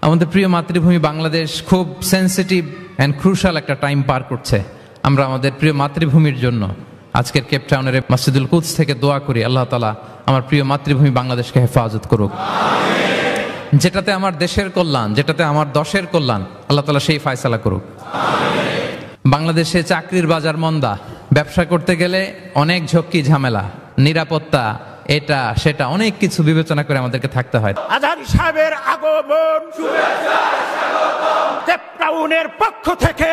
আমাদের প্রিয় মাতৃভূমি বাংলাদেশ খুব সেন্সিটিভ অ্যান্ড ক্রুশাল একটা টাইম পার করছে। আমরা আমাদের প্রিয় মাতৃভূমির জন্য আজকের কেপটাউনের মসজিদুল কুদস থেকে দোয়া করি, আল্লাহ তাআলা আমার প্রিয় মাতৃভূমি বাংলাদেশকে হেফাজত করুক। যেটাতে আমার দেশের কল্যাণ, যেটাতে আমার দশের কল্যাণ, আল্লাহ তাআলা সেই ফয়সালা করুক। বাংলাদেশে চাকরির বাজার মন্দা, ব্যবসা করতে গেলে অনেক ঝক্কি ঝামেলা, নিরাপত্তা, এটা সেটা অনেক কিছু বিবেচনা করে আমাদেরকে থাকতে হয়। আজহারী সাহেবের আগমন, শুভেচ্ছা স্বাগতম কেপটাউনের পক্ষ থেকে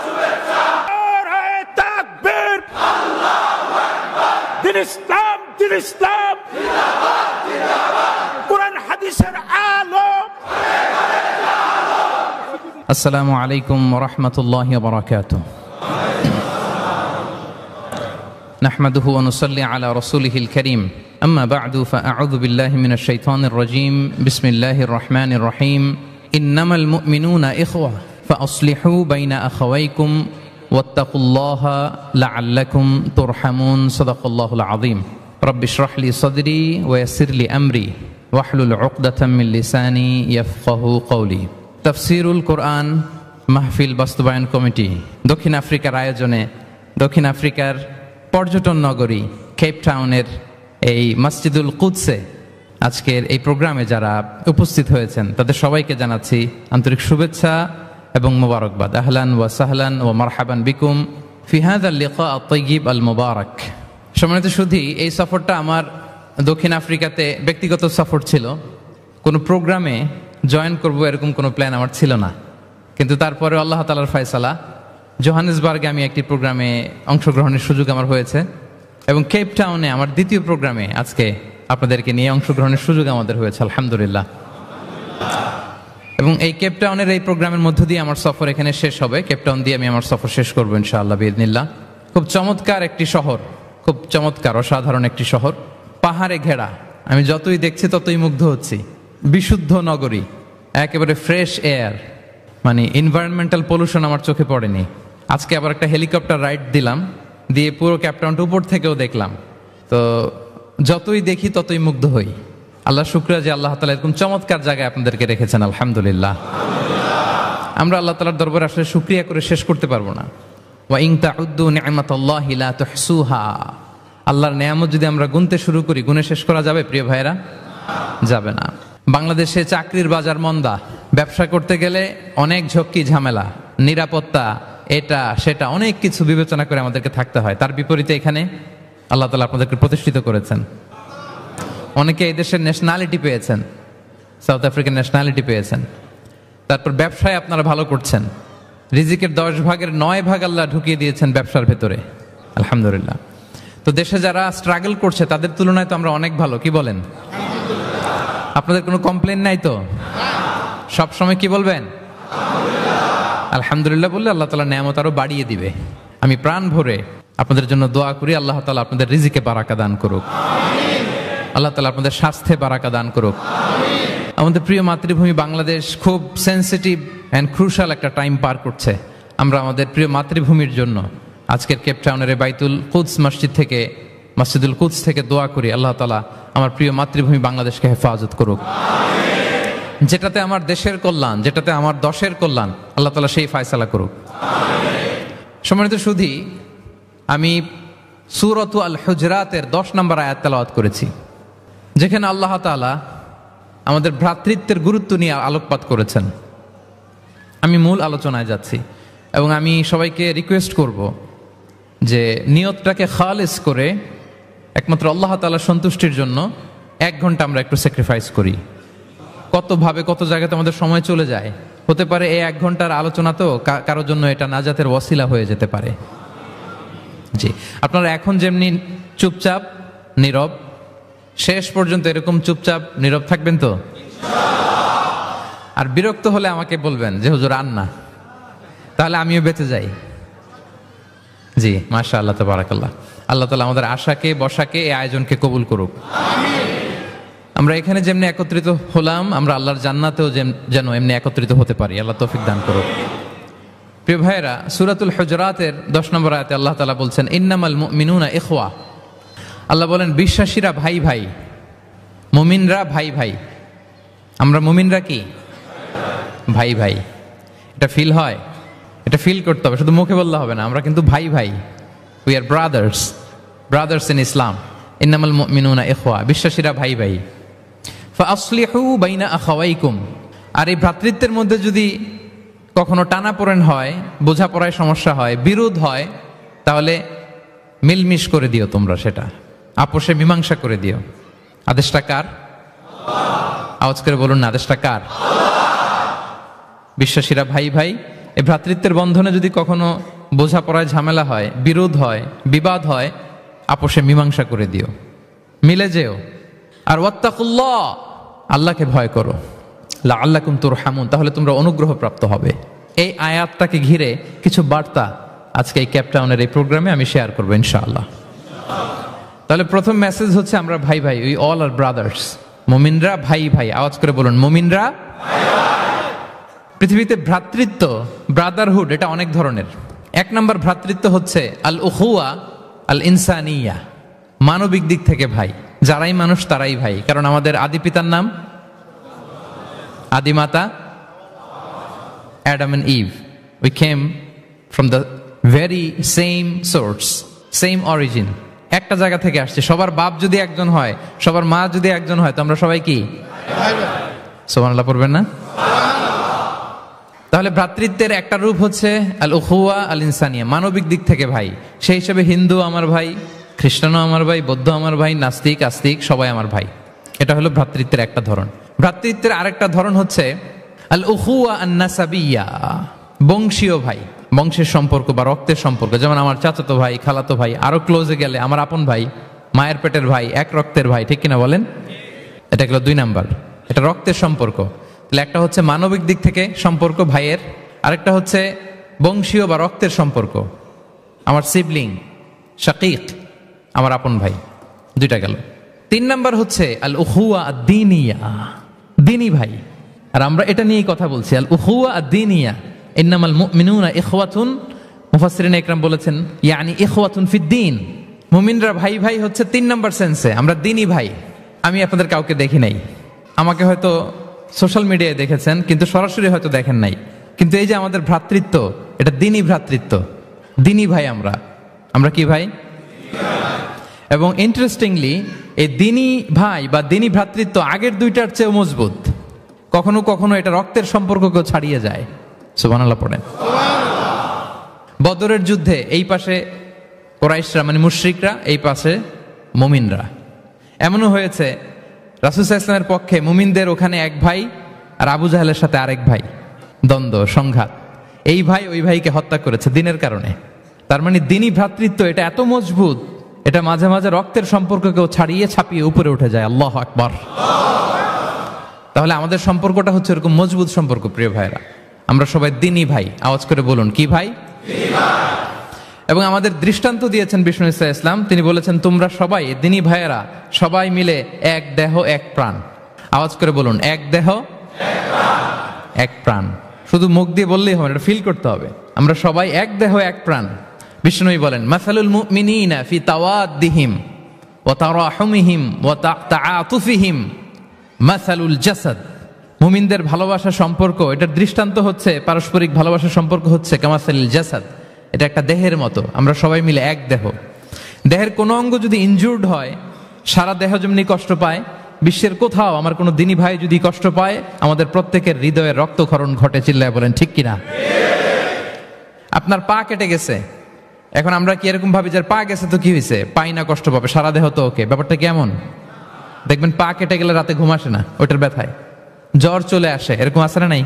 শুভেচ্ছা, নারায়ে তাকবীর, আল্লাহু আকবার, দিন ইসলাম দিন ইসলাম, জিন্দাবাদ জিন্দাবাদ, কুরআন হাদিসের আলো। আসসালামু আলাইকুম ওয়া রাহমাতুল্লাহি ওয়া বারাকাতুহু। نحمده ونصلي على رسوله الكريم أما بعد فأعوذ بالله من الشيطان الرجيم بسم الله الرحمن الرحيم إنما المؤمنون إخوة فأصلحوا بين أخويكم واتقوا الله لعلكم ترحمون صدق الله العظيم رب اشرح لي صدري ويسر لي أمري واحلل عقدة من لساني يفقه قولي تفسير القرآن মাহফিল বাস্তবায়ন কমিটি দক্ষিণ আফ্রিকার আয়োজনে দক্ষিণ আফ্রিকার পর্যটন নগরী কেপটাউনের এই মসজিদুল কুদসে আজকের এই প্রোগ্রামে যারা উপস্থিত হয়েছেন তাদের সবাইকে জানাচ্ছি আন্তরিক শুভেচ্ছা এবং মোবারকবাদ। আহলান ওয়া সাহলান ওয়া মারহাবান বিকুম ফি হাযাল লিকা আত-তাইয়িব আল মুবারক। সম্মানিত সুধী, এই সফরটা আমার দক্ষিণ আফ্রিকাতে ব্যক্তিগত সফর ছিল। কোনো প্রোগ্রামে জয়েন করব এরকম কোনো প্ল্যান আমার ছিল না, কিন্তু তারপরে আল্লাহ তাআলার ফয়সালা জোহানেসবার্গে আমি একটি প্রোগ্রামে অংশগ্রহণের সুযোগ আমার হয়েছে এবং কেপটাউনে আমার দ্বিতীয় প্রোগ্রামে আজকে আপনাদেরকে নিয়ে অংশগ্রহণের সুযোগ আমাদের হয়েছে, আলহামদুলিল্লাহ। এবং এই কেপটাউনের এই প্রোগ্রামের মধ্য দিয়ে আমার সফর এখানে শেষ হবে। কেপটাউন দিয়ে আমি আমার সফর শেষ করবো ইনশাআল্লাহ বিইذনিল্লাহ। খুব চমৎকার একটি শহর, খুব চমৎকার অসাধারণ একটি শহর, পাহাড়ে ঘেরা। আমি যতই দেখছি ততই মুগ্ধ হচ্ছি। বিশুদ্ধ নগরী, একেবারে ফ্রেশ এয়ার, মানে এনভায়রনমেন্টাল পলিউশন আমার চোখে পড়েনি। আজকে আবার একটা হেলিকপ্টার রাইড দিলাম, দিয়ে পুরো কেপটাউনটা উপর থেকেও দেখলাম। তো যতই দেখি ততই মুগ্ধ হই। আল্লাহ শুকরিয়া যে আল্লাহ তাআলা এরকম চমৎকার জায়গায় আপনাদেরকে রেখেছেন, আলহামদুলিল্লাহ। আমরা আল্লাহ তাআলার দরবারে আসলে শুকরিয়া করে শেষ করতে পারবো না। ওয়া ইন তাউদ্দু নি'মাতাল্লাহি লা তুহসুহা, আল্লাহর নেয়ামত যদি আমরা গুনতে শুরু করি গুনে শেষ করা যাবে প্রিয় ভাইরা? যাবে না। বাংলাদেশে চাকরির বাজার মন্দা, ব্যবসা করতে গেলে অনেক ঝক্কি ঝামেলা, নিরাপত্তা, এটা সেটা অনেক কিছু বিবেচনা করে আমাদেরকে থাকতে হয়। তার বিপরীতে এখানে আল্লাহ তাআলা আপনাদেরকে প্রতিষ্ঠিত করেছেন। অনেকে এই দেশের ন্যাশনালিটি পেয়েছেন, সাউথ আফ্রিকান ন্যাশনালিটি পেয়েছেন। তারপর ব্যবসায় আপনারা ভালো করছেন, রিজিকের 10 ভাগের 9 ভাগ আল্লাহ ঢুকিয়ে দিয়েছেন ব্যবসার ভেতরে, আলহামদুলিল্লাহ। তো দেশে যারা স্ট্রাগল করছে তাদের তুলনায় তো আমরা অনেক ভালো, কি বলেন? আপনাদের কোনো কমপ্লেন নাই তো? সব সময় কি বলবেন? আলহামদুলিল্লাহ বললে আল্লাহ তাআলা নেয়ামত আরো বাড়িয়ে দিবে। আমি প্রাণ ভরে আপনাদের জন্য দোয়া করি, আল্লাহ তাআলা আপনাদের রিজিকে বারাকা দান করুক, আল্লাহ তাআলা আপনাদের স্বাস্থ্যে বারাকা দান করুক। আমাদের প্রিয় মাতৃভূমি বাংলাদেশ খুব সেন্সিটিভ অ্যান্ড ক্রুশাল একটা টাইম পার করছে। আমরা আমাদের প্রিয় মাতৃভূমির জন্য আজকের কেপটাউনের বাইতুল কুদস মসজিদুল কুদস থেকে দোয়া করি, আল্লাহ তাআলা আমার প্রিয় মাতৃভূমি বাংলাদেশকে হেফাজত করুক। যেটাতে আমার দেশের কল্যাণ, যেটাতে আমার দশের কল্যাণ, আল্লাহ তাআলা সেই ফয়সালা করুক। সম্মানিত সুধী, আমি সূরাত আল হুজরাতের 10 নম্বর আয়াত তেলাওয়াত করেছি, যেখানে আল্লাহ তাআলা আমাদের ভ্রাতৃত্বের গুরুত্ব নিয়ে আলোকপাত করেছেন। আমি মূল আলোচনায় যাচ্ছি এবং আমি সবাইকে রিকোয়েস্ট করব যে নিয়তটাকে খালিস করে একমাত্র আল্লাহ তাআলার সন্তুষ্টির জন্য 1 ঘন্টা আমরা একটু স্যাক্রিফাইস করি। কতভাবে কত জায়গাতে আমাদের সময় চলে যায়, হতে পারে এই 1 ঘন্টার আলোচনা তো কারোর জন্য এটা নাজাতের ওয়াসিলা হয়ে যেতে পারে। জি, আপনারা এখন যেমনি চুপচাপ নীরব, শেষ পর্যন্ত এরকম চুপচাপ নীরব থাকবেন তো? আর বিরক্ত হলে আমাকে বলবেন যে হুজুর আর না, তাহলে আমিও বেঁচে যাই। জি, মাশাআল্লাহ, তাবারাকাল্লাহ। আল্লাহ তাআলা আমাদের আশাকে, বসাকে, এই আয়োজনকে কবুল করুক। আমরা এখানে যেমনি একত্রিত হলাম, আমরা আল্লাহর জান্নাতেও যেন এমনি একত্রিত হতে পারি, আল্লাহ তৌফিক দান করুক। প্রিয় ভাইয়েরা, সূরাতুল হুজরাতের 10 নম্বর আয়াতে আল্লাহ তাআলা বলছেন ইন্নামাল মুমিনুনা ইখওয়া। আল্লাহ বলেন বিশ্বাসীরা ভাই ভাই, মুমিনরা ভাই ভাই। আমরা মুমিনরা কি? ভাই ভাই। এটা ফিল হয়, এটা ফিল করতে হবে, শুধু মুখে বললে হবে না। আমরা কিন্তু ভাই ভাই, we are brothers, brothers in Islam. ইন্নামাল মুমিনুনা ইখওয়া, বিশ্বাসীরা ভাই ভাই। ফাসলিহু বাইনা আখাওয়াইকুম। আর এই ভ্রাতৃত্বের মধ্যে যদি কখনো টানাপোড়েন হয়, বোঝাপড়ায় সমস্যা হয়, বিরোধ হয়, তাহলে মিলমিশ করে দিও তোমরা, সেটা আপোষে মীমাংসা করে দিও। আদেশটা কার? আওয়াজ করে বলুন না, আদেশটা কার? বিশ্বাসীরা ভাই ভাই। এই ভ্রাতৃত্বের বন্ধনে যদি কখনো বোঝাপড়ায় ঝামেলা হয়, বিরোধ হয়, বিবাদ হয়, আপোষে মীমাংসা করে দিও, মিলে যেও। আর ওয়াত্তাকুল্লাহ, আল্লাহকে ভয় করো, লাআল্লাকুম তুরহামুন, তাহলে তোমরা অনুগ্রহ প্রাপ্ত হবে। এই আয়াতটাকে ঘিরে কিছু বার্তা আজকে এই ক্যাপটাউনের এই প্রোগ্রামে আমি শেয়ার করবো ইনশাআল্লাহ। তাহলে প্রথম মেসেজ হচ্ছে আমরা ভাই ভাই, উই অল আর ব্রাদার্স। মুমিনরা ভাই ভাই, আওয়াজ করে বলুন মুমিনরা। পৃথিবীতে ভ্রাতৃত্ব, ব্রাদারহুড, এটা অনেক ধরনের। এক নম্বর ভ্রাতৃত্ব হচ্ছে আল উখুয়া আল ইনসানিয়া, মানবিক দিক থেকে ভাই। যারাই মানুষ তারাই ভাই, কারণ আমাদের আদি পিতার নাম, আদি মাতা Adam and Eve. We came from the very same source, same origin, একটা জায়গা থেকে আসছে। সবার বাপ যদি একজন হয়, সবার মা যদি একজন হয়, তো আমরা সবাই কি? সুবহানাল্লাহ পড়বেন না? তাহলে ভ্রাতৃত্বের একটা রূপ হচ্ছে আল উখুয়া আল ইনসানিয়া, মানবিক দিক থেকে ভাই। সেই হিসেবে হিন্দু আমার ভাই, খ্রিস্টানও আমার ভাই, বৌদ্ধ আমার ভাই, নাস্তিক আস্তিক সবাই আমার ভাই। এটা হলো ভ্রাতৃত্বের একটা ধরন। ভ্রাতৃত্বের আরেকটা ধরন হচ্ছে আল উখুয়া আন নাসাবিয়া, বংশীয় ভাই, বংশের সম্পর্ক বা রক্তের সম্পর্ক। যেমন আমার চাচাতো ভাই, খালাতো ভাই, আরো ক্লোজে গেলে আমার আপন ভাই, মায়ের পেটের ভাই, এক রক্তের ভাই, ঠিক কিনা বলেন? এটা গেল 2 নাম্বার, এটা রক্তের সম্পর্ক। তাহলে একটা হচ্ছে মানবিক দিক থেকে সম্পর্ক ভাইয়ের, আরেকটা হচ্ছে বংশীয় বা রক্তের সম্পর্ক, আমার সিবলিং, শাকিক, আমার আপন ভাই, 2টা গেল। 3 নাম্বার হচ্ছে আল উখুয়া আদ-দীনিয়া, দ্বীনি ভাই। আর আমরা এটা নিয়েই কথা বলছি, আল উখুয়া আদ-দীনিয়া। ইন্নামাল মুমিনুনা ইখওয়াতুন, মুফাসসিরিন ইকরাম বলেছেন ইয়ানি ইখওয়াতুন ফিদ-দীন। মুমিনরা ভাই ভাই হচ্ছে 3 নাম্বার সেন্সে, আমরা দ্বীনি ভাই। আমি আপনাদের কাউকে দেখি নাই, আমাকে হয়তো সোশ্যাল মিডিয়ায় দেখেছেন, কিন্তু সরাসরি হয়তো দেখেন নাই। কিন্তু এই যে আমাদের ভ্রাতৃত্ব, এটা দ্বীনি ভ্রাতৃত্ব, দ্বীনি ভাই। আমরা কি ভাই? এবং ইন্টারেস্টিংলি এই দ্বীনি ভাই বা দ্বীনি ভ্রাতৃত্ব আগের 2টার চেয়েও মজবুত। কখনো কখনো এটা রক্তের সম্পর্ককেও ছাড়িয়ে যায়। সুবহানাল্লাহ পড়েন। বদরের যুদ্ধে এই পাশে কুরাইশরা মানে মুশরিকরা, এই পাশে মুমিনরা। এমনও হয়েছে রাসূল সাল্লাল্লাহু আলাইহি ওয়াসাল্লামের পক্ষে মুমিনদের ওখানে এক ভাই, আর আবু জাহেলের সাথে আরেক ভাই, দ্বন্দ্ব সংঘাত। এই ভাই ওই ভাইকে হত্যা করেছে দ্বীনের কারণে। তার মানে দ্বীনি ভ্রাতৃত্ব এটা এত মজবুত, এটা মাঝে মাঝে রক্তের সম্পর্ককেও ছাড়িয়ে ছাপিয়ে উপরে উঠে যায়। আল্লাহু আকবার। তাহলে আমাদের সম্পর্কটা হচ্ছে এরকম মজবুত সম্পর্ক। প্রিয় ভাইরা, আমরা সবাই দ্বীনি ভাই। আওয়াজ করে বলুন কি ভাই? এবং আমাদের দৃষ্টান্ত দিয়েছেন বিষ্ণু ইসলাম। তিনি বলেছেন তোমরা সবাই দ্বীনি ভাইয়েরা সবাই মিলে এক দেহ এক প্রাণ। আওয়াজ করে বলুন এক দেহ এক প্রাণ। শুধু মুখ দিয়ে বললেই হবে, এটা ফিল করতে হবে। আমরা সবাই এক দেহ এক প্রাণ। বিষ্ণুই বলেন মাসালুল মুমিনিনা ফি তাওয়াদ্দিহিম ওয়া তারাহুমিহিম ওয়া তাআতুফিহিম মাসালুল জাসাদ। মুমিনদের ভালোবাসা সম্পর্ক, এটার দৃষ্টান্ত হচ্ছে পারস্পরিক ভালোবাসার সম্পর্ক হচ্ছে কামাসালিল জাসাদ, এটা একটা দেহের মতো। আমরা সবাই মিলে এক দেহ। দেহের কোনো অঙ্গ যদি ইনজুর্ড হয়, সারা দেহ যেমনি কষ্ট পায়, বিশ্বের কোথাও আমার কোনো দ্বীনি ভাই যদি কষ্ট পায়, আমাদের প্রত্যেকের হৃদয়ে রক্তক্ষরণ ঘটে। চিল্লায় বলেন ঠিক কিনা? আপনার পা কেটে গেছে, এখন আমরা কি এরকম ভাবি যে পা গেছে তো কি হয়েছে, পাই না, কষ্ট পাবে, সারা দেহ তো ওকে। ব্যাপারটা কেমন? দেখবেন পা কেটে গেলে রাতে ঘুম আসে না, ওইটার ব্যথায় জ্বর চলে আসে, এরকম আসে না নাই?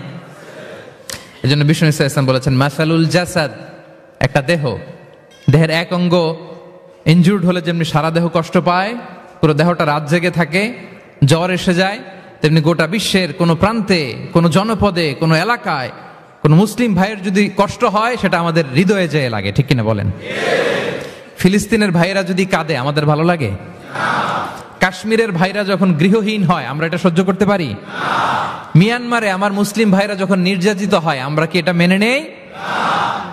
এই জন্য বিষ্ণু ইসলাম বলেছেন মাসালুল জাসাদ, একটা দেহ, দেহের এক অঙ্গ ইনজুর্ড হলে যেমনি সারা দেহ কষ্ট পায়, পুরো দেহটা রাত জেগে থাকে, জ্বর এসে যায়, তেমনি গোটা বিশ্বের কোনো প্রান্তে, কোনো জনপদে, কোনো এলাকায় কোনো মুসলিম ভাইয়ের যদি কষ্ট হয়, সেটা আমাদের হৃদয়ে যেয়ে লাগে। ঠিক কিনা বলেন? ফিলিস্তিনের ভাইয়েরা যদি কাঁদে, আমাদের ভালো লাগে? কাশ্মীরের ভাইরা যখন গৃহহীন হয়, আমরা এটা সহ্য করতে পারি? মিয়ানমারে আমার মুসলিম ভাইরা যখন নির্যাতিত হয়, আমরা কি এটা মেনে নেই?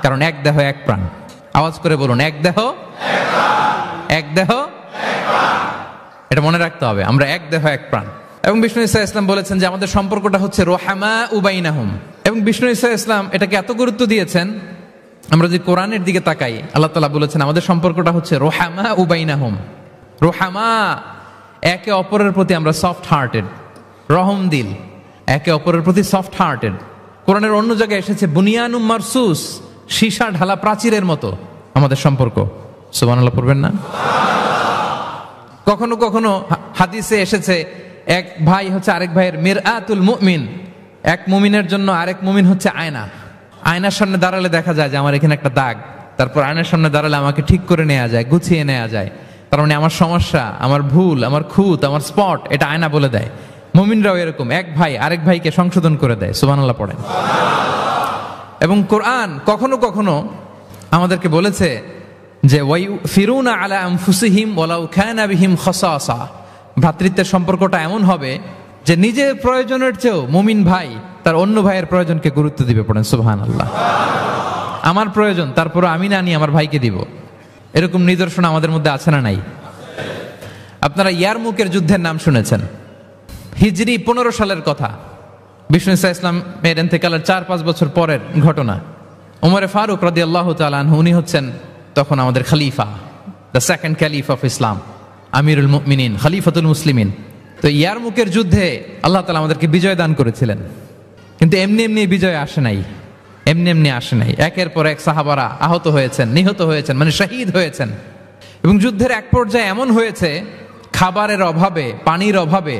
কারণ এক দেহ এক প্রাণ। আওয়াজ করে বলুন এক দেহ এক দেহ, এটা মনে রাখতে হবে, আমরা এক দেহ এক প্রাণ। এবং বিষ্ণু ইসা ইসলাম বলেছেন যে আমাদের সম্পর্কটা হচ্ছে রোহামা উবাইনাহুম, এবং বিষ্ণু ঈসা ইসলাম এটাকে এত গুরুত্ব দিয়েছেন, আমরা যদি কোরআনের দিকে তাকাই, আল্লাহ তাআলা বলেছেন আমাদের সম্পর্কটা হচ্ছে রোহামা উবাইনাহুম। রোহামা, একে অপরের প্রতি আমরা সফট হার্টেড, রহম দিল, একে অপরের প্রতি সফট হার্টেড। কোরআনের অন্য জায়গায় এসেছে বুনিয়ানুম মারসুস, সীসা ঢালা প্রাচীরের মতো আমাদের সম্পর্ক। সুবহানাল্লাহ পড়বেন না? কখনো কখনো হাদিসে এসেছে এক ভাই হচ্ছে আরেক ভাইয়ের মিরআতুল মুমিন, এক মুমিনের জন্য আরেক মুমিন হচ্ছে আয়না। আয়নার সামনে দাঁড়ালে দেখা যায় যে আমার এখানে একটা দাগ, তারপর আয়নার সামনে দাঁড়ালে আমাকে ঠিক করে নেওয়া যায়, গুছিয়ে নেওয়া যায়। তার মানে আমার সমস্যা, আমার ভুল, আমার খুঁত, আমার স্পট, এটা আয়না বলে দেয়। মুমিনরাও এরকম, এক ভাই আরেক ভাইকে সংশোধন করে দেয়। সুবহানাল্লাহ পড়েন। এবং কোরআন কখনো কখনো আমাদেরকে বলেছে যে ওয়ায়ুফিরুনা আলা আনফুসিহিম ওয়ালাউ কানা বিহিম খাসাসা, ভ্রাতৃত্বের সম্পর্কটা এমন হবে যে নিজের প্রয়োজনের চেয়েও মুমিন ভাই তার অন্য ভাইয়ের প্রয়োজনকে গুরুত্ব দিবে। পড়েন সুবহানাল্লাহ। আমার প্রয়োজন, তারপর আমি না নিয়ে আমার ভাইকে দিব। এরকম নিদর্শন আমাদের মধ্যে আছে না নাই? আপনারা ইয়ারমুকের যুদ্ধের নাম শুনেছেন, হিজরি 15 সালের কথা। বিষ্ণু ঈসা ইসলামের ইন্তেকালের 4-5 বছর পরের ঘটনা। ওমরে ফারুক রাদিয়াল্লাহু তাআলা আনহু, উনি হচ্ছেন তখন আমাদের খলিফা, the second caliph of Islam, আমিরুল মুমিনিন, খলিফাতুল মুসলিমিন। তো ইয়ারমুকের যুদ্ধে আল্লাহ তাআলা আমাদেরকে বিজয় দান করেছিলেন, কিন্তু এমনি এমনি বিজয় আসে নাই, এমনি এমনি আসে নাই। একের পর এক সাহাবারা আহত হয়েছেন, নিহত হয়েছেন, মানে শহীদ হয়েছেন। এবং যুদ্ধের এক পর্যায়ে এমন হয়েছে, খাবারের অভাবে, পানির অভাবে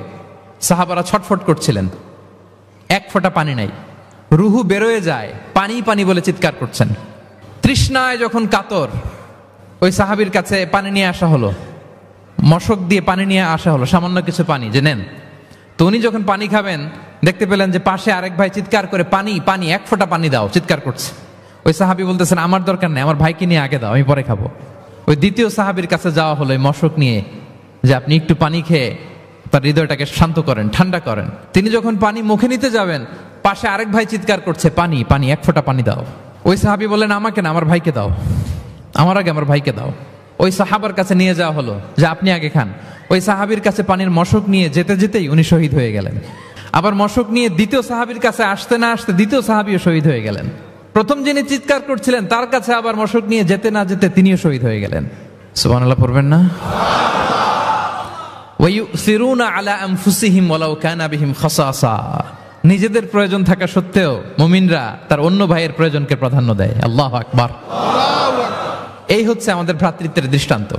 সাহাবারা ছটফট করছিলেন, এক ফোঁটা পানি নাই, রুহু বেরোয় যায়, পানি পানি বলে চিৎকার করছেন। তৃষ্ণায় যখন কাতর, ওই সাহাবীর কাছে পানি নিয়ে আসা হলো, মশক দিয়ে পানি নিয়ে আসা হলো, সামান্য কিছু পানি যে নেন। তো উনি যখন পানি খাবেন, দেখতে পেলেন যে পাশে আরেক ভাই চিৎকার করে পানি পানি, এক ফোঁটা পানি দাও, চিৎকার করছে। ওই সাহাবী বলতেছেন আমার দরকার নেই, আমার ভাইকে নিয়ে আগে দাও, আমি পরে খাবো। ওই দ্বিতীয় সাহাবীর কাছে যাওয়া হলো এই মশক নিয়ে, যে আপনি একটু পানি খেয়ে তার হৃদয়টাকে শান্ত করেন, ঠান্ডা করেন। তিনি যখন পানি মুখে নিতে যাবেন, পাশে আরেক ভাই চিৎকার করছে পানি পানি, এক ফোঁটা পানি দাও। ওই সাহাবী বললেন আমাকে না, আমার ভাইকে দাও, আমার আগে আমার ভাইকে দাও। ওই সাহাবার কাছে নিয়ে যাওয়া হলো যে আপনি আগে খান। ওই সাহাবীর কাছে পানির মশক নিয়ে যেতে যেতেই উনি শহীদ হয়ে গেলেন। আবার মশক নিয়ে দ্বিতীয় সাহাবীর কাছে আসতে না আসতে দ্বিতীয় সাহাবীও শহীদ হয়ে গেলেন। প্রথম যিনি চিৎকার করছিলেন তার কাছে আবার মশক নিয়ে যেতে না যেতে তিনিও শহীদ হয়ে গেলেন। সুবহানাল্লাহ পড়বেন না? ওয়ায়ুসিরুনা আলা আনফুসিহিম ওয়ালাউ কানা বিহিম খাসাসা, নিজেদের প্রয়োজন থাকা সত্ত্বেও মুমিনরা তার অন্য ভাইয়ের প্রয়োজনকে প্রাধান্য দেয়। আল্লাহু আকবার। এই হচ্ছে আমাদের ভ্রাতৃত্বের দৃষ্টান্ত।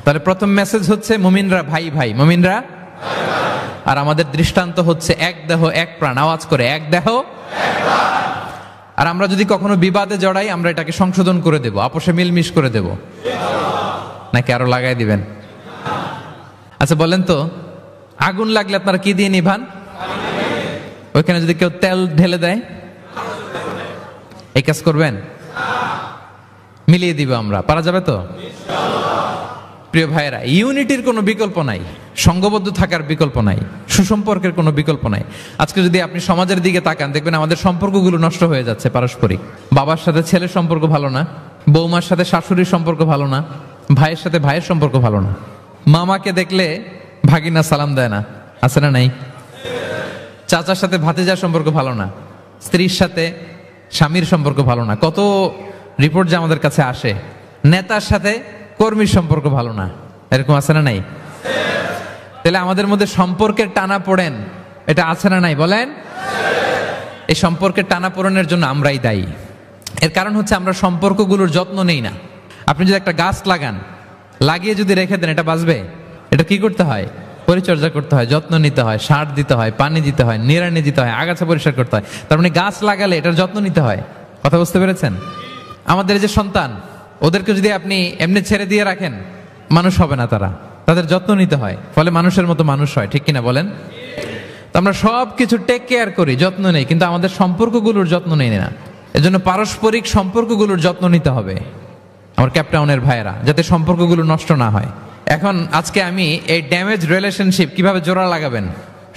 তাহলে প্রথম মেসেজ হচ্ছে মুমিনরা ভাই ভাই, মুমিনরা। আর আমাদের দৃষ্টান্ত হচ্ছে এক দেহ এক প্রাণ, আওয়াজ করে এক দেহ এক প্রাণ। আর আমরা যদি কখনো বিবাদে জড়াই, আমরা এটাকে সংশোধন করে দেব, আপোষে মিলমিশ করে দেব, নাকি আরো লাগাই দিবেন? আচ্ছা বলেন তো, আগুন লাগলে আপনারা কি দিয়ে নিভান? ওইখানে যদি কেউ তেল ঢেলে দেয়, এই কাজ করবেন? মিলিয়ে দিব আমরা, পারা যাবে তো? প্রিয় ভাইয়েরা, ইউনিটির কোনো বিকল্প নাই, সংঘবদ্ধ থাকার বিকল্প নাই, সুসম্পর্কের কোনো বিকল্প নাই। আজকে যদি আপনি সমাজের দিকে তাকান, দেখবেন আমাদের সম্পর্কগুলো নষ্ট হয়ে যাচ্ছে পারস্পরিক। বাবার সাথে ছেলের সম্পর্ক ভালো না, বৌমার সাথে শাশুড়ির সম্পর্ক ভালো না, ভাইয়ের সাথে ভাইয়ের সম্পর্ক ভালো না, মামাকে দেখলে ভাগিনা সালাম দেয় না, আছে না নাই? চাচার সাথে ভাতিজার সম্পর্ক ভালো না, স্ত্রীর সাথে স্বামীর সম্পর্ক ভালো না। কত রিপোর্ট যে আমাদের কাছে আসে, নেতার সাথে কর্মীর সম্পর্ক ভালো না, এরকম আছে না নাই? তাহলে আমাদের মধ্যে সম্পর্কের টানা পড়েন, এটা আছে না নাই বলেন? এই সম্পর্কের টানা পড়েনের জন্য আমরাই দায়ী। এর কারণ হচ্ছে আমরা সম্পর্কগুলোর যত্ন নেই না। আপনি যদি একটা গাছ লাগান, লাগিয়ে যদি রেখে দেন, এটা বাঁচবে? এটা কি করতে হয়? পরিচর্যা করতে হয়, যত্ন নিতে হয়, সার দিতে হয়, পানি দিতে হয়, নিড়ানি দিতে হয়, আগাছা পরিষ্কার করতে হয়। তার মানে গাছ লাগালে এটার যত্ন নিতে হয়। কথা বুঝতে পেরেছেন? আমাদের যে সন্তান, ওদেরকে যদি আপনি এমনি ছেড়ে দিয়ে রাখেন, মানুষ হবে না তারা, তাদের যত্ন নিতে হয়, ফলে মানুষের মতো মানুষ হয়। ঠিক কিনা বলেন? তো আমরা সব কিছু টেক কেয়ার করি, যত্ন নেই, কিন্তু আমাদের সম্পর্কগুলোর যত্ন নেই না। এজন্য পারস্পরিক সম্পর্কগুলোর যত্ন নিতে হবে আমার ক্যাপটাউনের ভাইয়েরা, যাতে সম্পর্কগুলো নষ্ট না হয়। এখন আজকে আমি এই ড্যামেজ রিলেশনশিপ কিভাবে জোড়া লাগাবেন,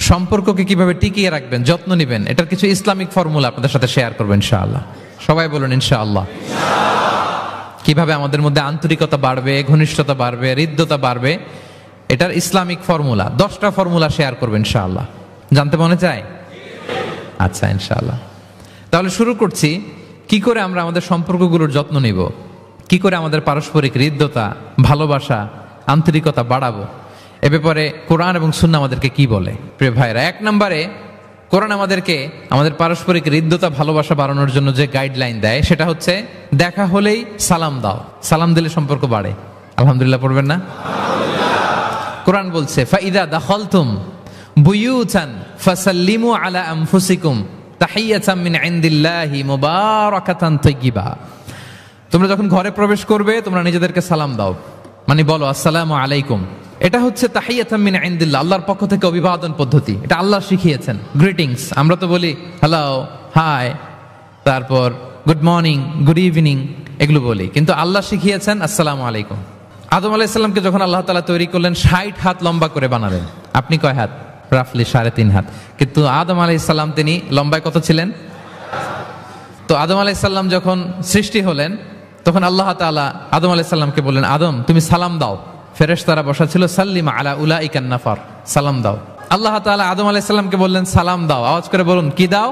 সম্পর্ককে কিভাবে টিকিয়ে রাখবেন, যত্ন নিবেন, এটার কিছু ইসলামিক ফর্মুলা আপনাদের সাথে শেয়ার করবেন ইনশাআল্লাহ। সবাই বলুন ইনশাআল্লাহ। কিভাবে আমাদের মধ্যে আন্তরিকতা বাড়বে, ঘনিষ্ঠতা বাড়বে, হৃদ্যতা বাড়বে, এটার ইসলামিক ফর্মুলা 10টা ফর্মুলা শেয়ার করবেন ইনশাআল্লাহ। জানতে মনে চায়? আচ্ছা ইনশাআল্লাহ। তাহলে শুরু করছি, কি করে আমরা আমাদের সম্পর্কগুলোর যত্ন নিব, কি করে আমাদের পারস্পরিক হৃদ্যতা, ভালোবাসা, আন্তরিকতা বাড়াবো। এ ব্যাপারে কোরআন এবং সুন্নাহ আমাদেরকে কি বলে। প্রিয় ভাইরা, 1 নম্বরে কোরআন আমাদেরকে আমাদের পারস্পরিক হৃদ্যতা, ভালোবাসা বাড়ানোর জন্য যে গাইডলাইন দেয় সেটা হচ্ছে দেখা হলেই সালাম দাও। সালাম দিলে সম্পর্ক বাড়ে। আলহামদুলিল্লাহ পড়বেন না? কোরআন বলছে ফাইদা দাখালতুম বুয়ুতান ফাসাল্লিমু আলা আনফুসিকুম তাহিয়াতাম মিন ইনদিল্লাহি মুবারাকাতান তাইয়্যিবা। তোমরা যখন ঘরে প্রবেশ করবে তোমরা নিজেদেরকে সালাম দাও, মানে বলো আসসালামু আলাইকুম। এটা হচ্ছে তাহিয়াতাম মিন ইনদিল্লাহ, আল্লাহর পক্ষ থেকে অভিবাদন পদ্ধতি। এটা আল্লাহ শিখিয়েছেন। গ্রিটিংস আমরা তো বলি হ্যালো, হাই, তারপর গুড মর্নিং, গুড ইভিনিং, এগুলো বলি, কিন্তু আল্লাহ শিখিয়েছেন আসসালামু আলাইকুম। আদম আলাইহিস সালামকে যখন আল্লাহ তাআলা তৈরি করলেন 60 হাত লম্বা করে বানালেন। আপনি কয় হাত? রাফলি 3.5 হাত। কিন্তু আদম আলাইহিস সালাম তিনি লম্বায় কত ছিলেন? তো আদম আলাইহিস সালাম যখন সৃষ্টি হলেন তখন আল্লাহ তাআলা আদম আলাইহিস সালামকে বললেন, আদম তুমি সালাম দাও। ফেরেশতারা বসা ছিল, সাল্লিমা আলা উলাইকান নাফার, সালাম দাও। আল্লাহ তাআলা আদম আলাইহিস সালামকে বললেন সালাম দাও। আওয়াজ করে বলুন, কি দাও?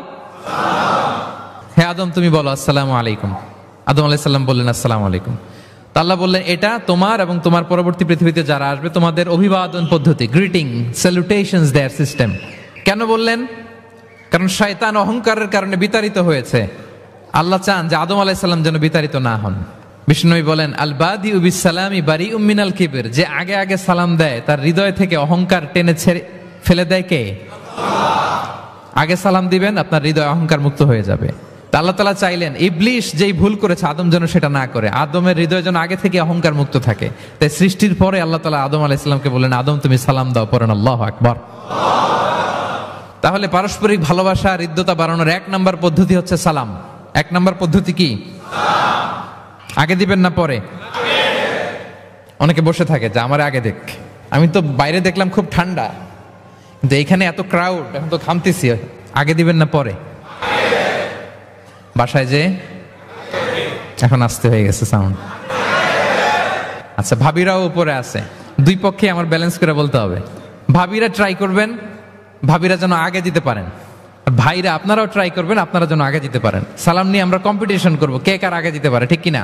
হে আদম তুমি বলো আসসালামু আলাইকুম। আদম আলাইহিস সালাম বললেন আসসালামু আলাইকুম। আল্লাহ বললেন এটা তোমার এবং তোমার পরবর্তী পৃথিবীতে যারা আসবে তোমাদের অভিবাদন পদ্ধতি, গ্রিটিং, স্যালুটেশনস দেয়ার সিস্টেম। কেন বললেন? কারণ শয়তান অহংকারের কারণে বিতাড়িত হয়েছে। আল্লাহ চান যে আদম আলাইহিস সালাম যেন বিতাড়িত না হন। বিষ্ণু বলেন আল বাদিউ বিস সালামি বারিউম মিনাল কিবর, যে আগে আগে সালাম দেয় তার হৃদয় থেকে অহংকার টেনে ছেড়ে ফেলে দেয় কে? আগে সালাম দিবেন, আপনার হৃদয় অহংকার মুক্ত হয়ে যাবে। আল্লাহ তাআলা চাইলেন ইবলিশ যেই ভুল করেছে আদম যেন সেটা না করে, আদমের হৃদয় যেন আগে থেকে অহংকার মুক্ত থাকে। তাই সৃষ্টির পরে আল্লাহ তাআলা আদম আলাইহিস সালামকে বললেন আদম তুমি সালাম দাও, পড়েন আল্লাহু আকবার। তাহলে পারস্পরিক ভালোবাসা, হৃদ্যতা বাড়ানোর 1 নম্বর পদ্ধতি হচ্ছে সালাম। 1 নম্বর পদ্ধতি কি? আগে দিবেন না পরে? অনেকে বসে থাকে যে আমার আগে দেখ, আমি তো বাইরে দেখলাম খুব ঠান্ডা, কিন্তু এখানে এত ক্রাউড, এখন তো ঘামতেছি। আগে দিবেন না পরে? বাসায় যে এখন আসতে হয়ে গেছে সাউন্ড। আচ্ছা, ভাবিরাও উপরে আছে, দুই পক্ষে আমার ব্যালেন্স করে বলতে হবে। ভাবিরা ট্রাই করবেন ভাবিরা যেন আগে দিতে পারেন, আর ভাইরা আপনারাও ট্রাই করবেন আপনারা যেন আগে দিতে পারেন। সালাম নিয়ে আমরা কম্পিটিশন করব কে কার আগে দিতে পারে, ঠিক কিনা?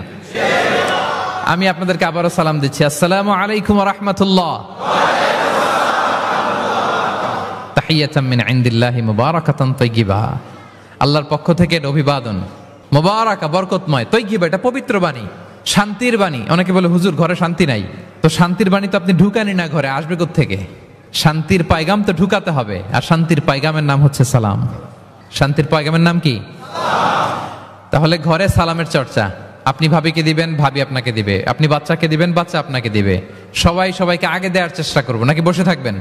আমি আপনাদেরকে আবারও সালাম দিচ্ছি, আসসালামু আলাইকুম ওয়া রাহমাতুল্লাহ। তাহিয়াতাম মিন ইনদিল্লাহি মুবারাকাতান তাইয়্যিবা, আল্লাহর পক্ষ থেকে এর অভিবাদন, মুবারাকা বরকতময়, তাইয়্যিবা এটা পবিত্র বাণী, শান্তির বাণী। অনেকে বলে হুজুর ঘরে শান্তি নাই, তো শান্তির বাণী তো আপনি ঢুকানি না, ঘরে আসবে কোত্থেকে? শান্তির পায়গাম তো ঢুকাতে হবে, আর শান্তির পায়গামের নাম হচ্ছে সালাম। শান্তির পায়গামের নাম কি? তাহলে ঘরে সালামের চর্চা। আপনি ভাবিকে দিবেন, ভাবি আপনাকে দিবে, আপনি বাচ্চাকে দিবেন, বাচ্চা আপনাকে দিবে। সবাই সবাইকে আগে দেওয়ার চেষ্টা করবো, নাকি বসে থাকবেন?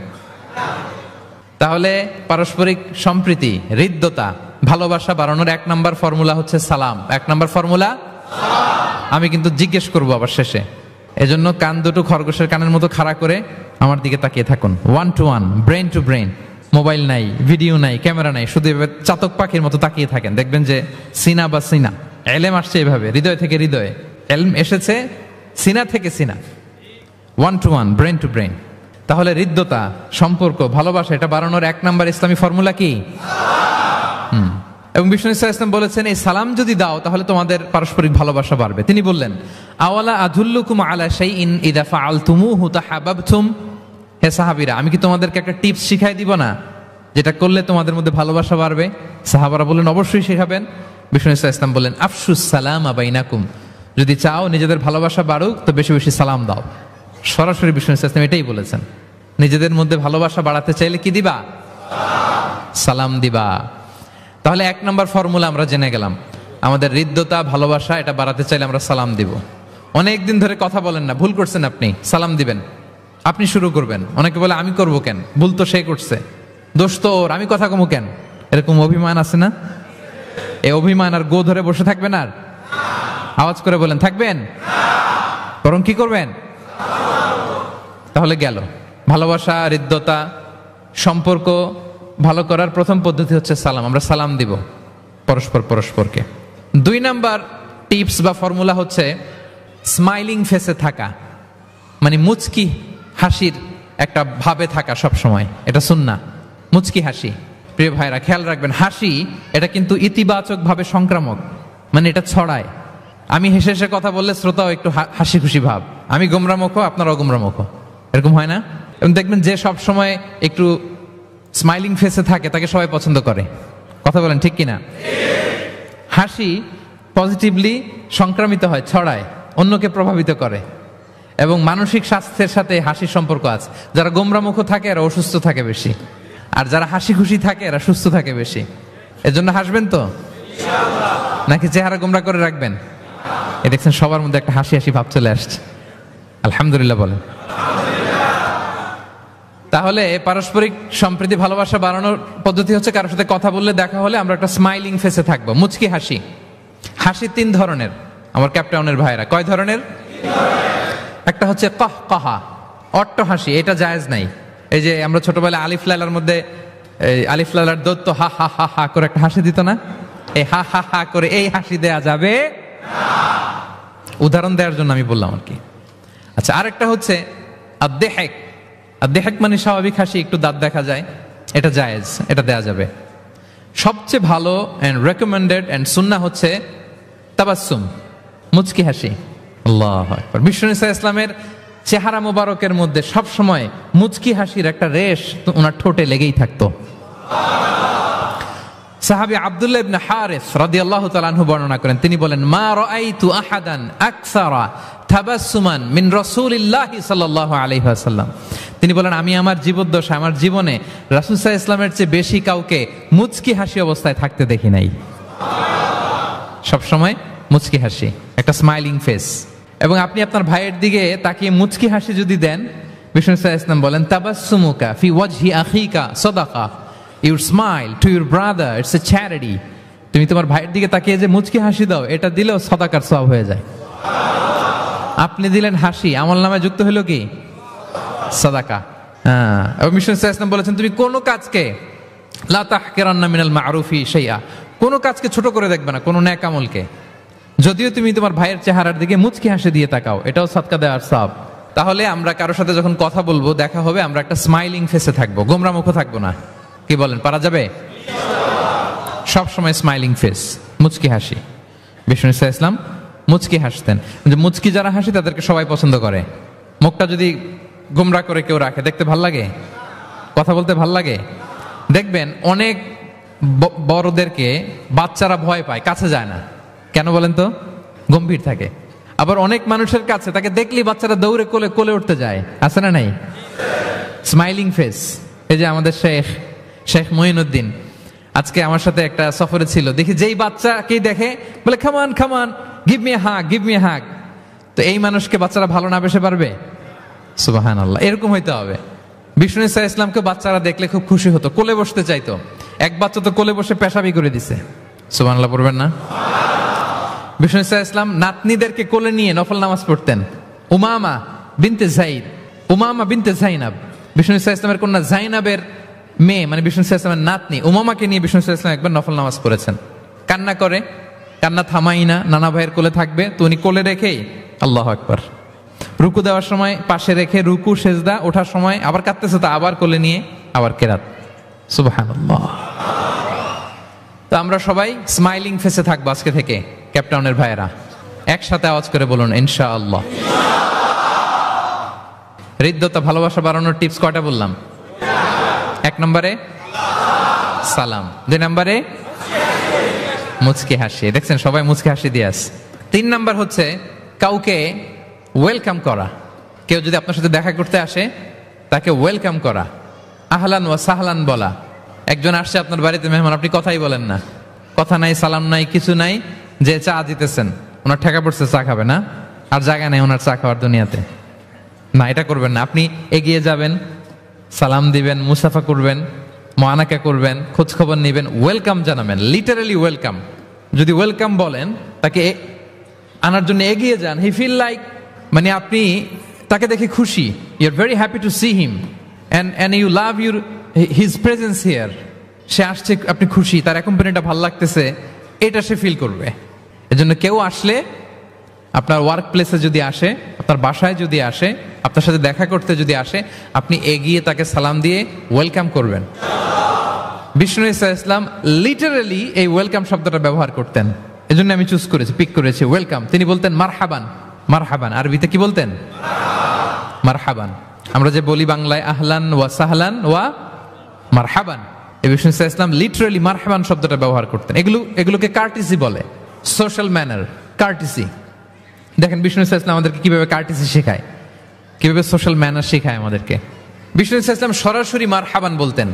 তাহলে পারস্পরিক সম্প্রীতি, হৃদ্যতা, ভালোবাসা বাড়ানোর 1 নম্বর ফর্মুলা হচ্ছে সালাম। 1 নম্বর ফর্মুলা। আমি কিন্তু জিজ্ঞেস করবো আবার শেষে, এজন্য কান দুটো খরগোশের কানের মতো খাড়া করে আমার দিকে তাকিয়ে থাকুন। 1 to 1, brain to brain. Mobile নাই, ভিডিও নাই, ক্যামেরা নাই, শুধু চাতক পাখির মতো তাকিয়ে থাকেন। দেখবেন যে সিনা বা সিনা, এলেম আসছে এভাবে, হৃদয় থেকে হৃদয়ে এলম এসেছে, সিনা থেকে সিনা। 1 to 1, ব্রেন টু ব্রেন। তাহলে হৃদ্যতা, সম্পর্ক, ভালোবাসা এটা বাড়ানোর 1 নম্বর ইসলামী ফর্মুলা কি? এবং বিষ্ণু ইসলাম বলেছেন এই সালাম যদি দাও তাহলে তোমাদের পারস্পরিক ভালোবাসা বাড়বে। তিনি বললেন আওয়ালা আদুল্লুকুম আলা শাইইন ইযা ফাআলতুমুহু তাহাব্বাবতুম, হে সাহাবীরা আমি কি তোমাদেরকে একটা টিপস শিখাই দিব না যেটা করলে তোমাদের মধ্যে ভালোবাসা বাড়বে? সাহাবারা বললেন অবশ্যই শেখাবেন। বিষ্ণু ইসলাম বললেন আফশুস সালামা বাইনাকুম, যদি চাও নিজেদের ভালোবাসা বাড়ুক তো বেশি বেশি সালাম দাও। সরাসরি বিষ্ণু ইসলাম এটাই বলেছেন, নিজেদের মধ্যে ভালোবাসা বাড়াতে চাইলে কি দিবা? সালাম দিবা। তাহলে 1 নম্বর ফর্মুলা আমরা জেনে গেলাম, আমাদের হৃদ্যতা, ভালোবাসা এটা বাড়াতে চাইলে আমরা সালাম দিব। অনেক দিন ধরে কথা বলেন না, ভুল করছেন আপনি, সালাম দিবেন, আপনি শুরু করবেন। অনেকে বলে আমি করব কেন, ভুল তো সে করছে, দোষ তো ওর, আমি কথা কমু কেন? এরকম অভিমান আছে না? এই অভিমান আর গো ধরে বসে থাকবেন? আর আওয়াজ করে বলেন থাকবেন? বরং কি করবেন? তাহলে গেল ভালোবাসা, হৃদ্যতা, সম্পর্ক ভালো করার প্রথম পদ্ধতি হচ্ছে সালাম। আমরা সালাম দিব পরস্পরকে। 2 নাম্বার টিপস বা ফর্মুলা হচ্ছে স্মাইলিং ফেসে থাকা, মানে মুচকি হাসির একটা ভাবে থাকা সব সময়। এটা সুন্নাহ, মুচকি হাসি। প্রিয় ভাইরা খেয়াল রাখবেন, হাসি এটা কিন্তু ইতিবাচক ভাবে সংক্রামক, মানে এটা ছড়ায়। আমি হেসে হেসে কথা বললে শ্রোতাও একটু হাসি খুশি ভাব, আমি গোমরামুখ আপনারাও গোমরামুখ, এরকম হয় না? এবং দেখবেন যে সব সময় একটু স্মাইলিং ফেসে থাকে তাকে সবাই পছন্দ করে। কথা বলেন ঠিক কিনা? হাসি পজিটিভলি সংক্রামিত হয়, ছড়ায়, অন্যকে প্রভাবিত করে, এবং মানসিক স্বাস্থ্যের সাথে হাসির সম্পর্ক আছে। যারা গোমরামুখ থাকে এরা অসুস্থ থাকে বেশি, আর যারা হাসি খুশি থাকে এরা সুস্থ থাকে বেশি। এজন্য হাসবেন তো, নাকি চেহারা গোমরা করে রাখবেন? এ দেখছেন সবার মধ্যে একটা হাসি হাসি ভাব চলে আসছে, আলহামদুলিল্লাহ বলেন। তাহলে পারস্পরিক সম্প্রীতি ভালোবাসা বাড়ানোর পদ্ধতি হচ্ছে কারোর সাথে কথা বললে, দেখা হলে আমরা একটা স্মাইলিং ফেসে থাকবো, মুচকি হাসি। হাসি 3 ধরনের আমার ক্যাপটাউনের ভাইরা। কয় ধরনের? একটা হচ্ছে কহকহা, অট্ট হাসি, এটা জায়েজ নাই। এই যে আমরা ছোটবেলায় আলিফ লালার মধ্যে আলিফ লালার দত্ত হা হা হা হা করে একটা হাসি দিত না? এই হা হা হা করে এই হাসি দেয়া যাবে না। উদাহরণ দেওয়ার জন্য আমি বললাম আর কি। আচ্ছা, আরেকটা হচ্ছে আদ-দেহেক। আদ-দেহেক মানে স্বাভাবিক হাসি, একটু দাঁত দেখা যায়, এটা জায়েজ, এটা দেয়া যাবে। সবচেয়ে ভালো এন্ড রেকমেন্ডেড এন্ড সুন্নাহ হচ্ছে তাবাসসুম, মুচকি হাসি। আল্লাহু আকবার। বিষ্ণু ইসলামের চেহারা মোবারকের মধ্যে সব সময় মুচকি হাসির একটা রেশ ওনার ঠোঁটে লেগেই থাকতো। সাহাবী আব্দুল্লাহ ইবনে হারিস রাদিয়াল্লাহু তাআলা আনহু বর্ণনা করেন, তিনি বলেন, মা রাআইতু আহাদান আকসারা তাবাসসুমান মিন রাসূলিল্লাহি সাল্লাল্লাহু আলাইহি ওয়াসাল্লাম। তিনি বলেন, আমি আমার জীবদ্দশায়, আমার জীবনে রাসূল সাল্লাল্লাহু আলাইহি ওয়াসাল্লামের চেয়ে বেশি কাউকে মুচকি হাসি অবস্থায় থাকতে দেখি নাই। সব সময় মুচকি হাসি, একটা স্মাইলিং ফেস। এবং আপনি আপনার ভাইয়ের দিকে তাকিয়ে মুচকি হাসি যদি দেন, বিষ্ণু সাল্লাল্লাহু আলাইহি ওয়াসাল্লাম বলেন, তাবাসসুমুকা ফি ওয়াজহি আখিকা সাদাকা, your smile to your brother it's a charity. তুমি তোমার ভাইয়ের দিকে তাকিয়ে যে মুচকি হাসি দাও, এটা দিলেও সাদাকার সওয়াব হয়ে যায়। আপনি দিলেন হাসি, আমলনামায় যুক্ত হলো কি? সাদাকা। এবং বিষ্ণু সাল্লাল্লাহু আলাইহি ওয়াসাল্লাম বলেছেন, তুমি কোনো কাজকে লা তাহকিরান্না মিনাল মা'রুফি শাইআ, কোনো কাজকে ছোট করে দেখবে না, কোনো নেক আমলকে। যদিও তুমি তোমার ভাইয়ের চেহারার দিকে মুচকি হাসি দিয়ে তাকাও, এটাও সাদকা দেওয়ার সওয়াব। তাহলে আমরা কারোর সাথে যখন কথা বলবো, দেখা হবে, আমরা একটা স্মাইলিং ফেসে থাকবো, গোমরা মুখ থাকবো না। কি বলেন, পারা যাবে? সব সময় স্মাইলিং ফেস, মুচকি হাসি। বিষ্ণু ইসলাম মুচকি হাসতেন। যে মুচকি যারা হাসি তাদেরকে সবাই পছন্দ করে। মুখটা যদি গোমরা করে কেউ রাখে, দেখতে ভাল লাগে, কথা বলতে ভাল লাগে। দেখবেন অনেক বড়দেরকে বাচ্চারা ভয় পায়, কাছে যায় না। কেন বলেন তো? গম্ভীর থাকে। আবার অনেক মানুষের কাছে তাকে দেখলেই বাচ্চারা দৌড়ে কোলে কোলে উঠতে যায়, আছে না নাই? Smiling face. এই যে আমাদের শেখ মঈনুদ্দিন আজকে আমার সাথে একটা সফরে ছিল, দেখি যেই বাচ্চাকেই দেখে বলে, খামান খামান, give me hug, give me hug. তো এই মানুষকে বাচ্চারা ভালো না বেসে পারবে? সুবহানাল্লাহ, এরকম হইতে হবে। বিষ্ণু ইসলামকে বাচ্চারা দেখলে খুব খুশি হতো, কোলে বসতে চাইতো। এক বাচ্চা তো কোলে বসে পেশাবি করে দিছে, সুবহানাল্লাহ পড়বেন না? বিষ্ণু ইসলাম নাতনিদেরকে কোলে নিয়ে নফল নামাজ পড়তেন। উমামা বিনতে জাইনাব, বিষ্ণু ইসলামের কন্যা জাইনাবের মেয়ে, মানে বিষ্ণু ইসলামের নাতনি উমামাকে নিয়ে বিষ্ণু ইসলাম একবার নফল নামাজ পড়েছেন। কান্না করে, কান্না থামাই না, নানা ভাইয়ের কোলে থাকবে, তো উনি কোলে রেখেই আল্লাহু আকবার। রুকু দেওয়ার সময় পাশে রেখে, রুকু সেজদা, ওঠার সময় আবার কাঁদতেছে, তা আবার কোলে নিয়ে আবার কেরাত। সুবহানাল্লাহ। তো আমরা সবাই স্মাইলিং ফেসে থাকবো আজকে থেকে, ক্যাপটাউনের ভাইয়েরা। একসাথে আওয়াজ করে বলুন, ইনশাআল্লাহ। হৃদ্যতা, ভালোবাসা বাড়ানোর টিপস কয়টা বললাম? 1 নম্বরে সালাম, 2 নম্বরে মুচকি হাসি। দেখছেন সবাই মুচকি হাসি দিয়ে আসে। 3 নম্বর হচ্ছে কাউকে ওয়েলকাম করা। কেউ যদি আপনার সাথে দেখা করতে আসে, তাকে ওয়েলকাম করা, আহলান ওয়া সাহলান বলা। একজন আসছে আপনার বাড়িতে মেহমান, আপনি কথাই বলেন না, কথা নাই, সালাম নাই, কিছু নাই, যে চা দিতেছেন, ওনার ঠেকা পড়ছে, চা খাবে না, আর জায়গা নেই ওনার চা খাওয়ার দুনিয়াতে। না, এটা করবেন না। আপনি এগিয়ে যাবেন, সালাম দিবেন, মুসাফা করবেন, মুআনাকা করবেন, খোঁজ খবর নেবেন, ওয়েলকাম জানাবেন, লিটারালি ওয়েলকাম। যদি ওয়েলকাম বলেন, তাকে আনার জন্য এগিয়ে যান, হি ফিল লাইক, মানে আপনি তাকে দেখে খুশি, you are very happy to see him and you love his presence here. সে আসছে, আপনি খুশি, তার কোম্পানিটা ভালো লাগতেছে, এটা সে ফিল করবে। এজন্য কেউ আসলে, আপনার ওয়ার্ক প্লেসে যদি আসে, আপনার বাসায় যদি আসে, আপনার সাথে দেখা করতে যদি আসে, আপনি এগিয়ে তাকে সালাম দিয়ে ওয়েলকাম করবেন। বিষ্ণু ঈসা ইসলাম লিটারালি এই ওয়েলকাম শব্দটা ব্যবহার করতেন, এজন্য আমি চুজ করেছি, পিক করেছি ওয়েলকাম। তিনি বলতেন মারহাবান। মারহাবান আরবিতে কি বলতেন? মারহাবান। আমরা যে বলি বাংলায় আহলান ওয়া সাহলান ওয়া মারহাবান, এই বিষ্ণু ঈসা ইসলাম লিটারালি মারহাবান শব্দটা ব্যবহার করতেন। এগুলোকে কার্টিসি বলে, সোশ্যাল ম্যানার, কার্টিসি। দেখেন বিষ্ণু ঈসা ইসলাম আমাদেরকে কিভাবে কার্টিসি শেখায়, কিভাবে সোশ্যাল ম্যানার শেখায় আমাদেরকে। বিষ্ণু ঈসা ইসলাম সরাসরি মারহাবান বলতেন,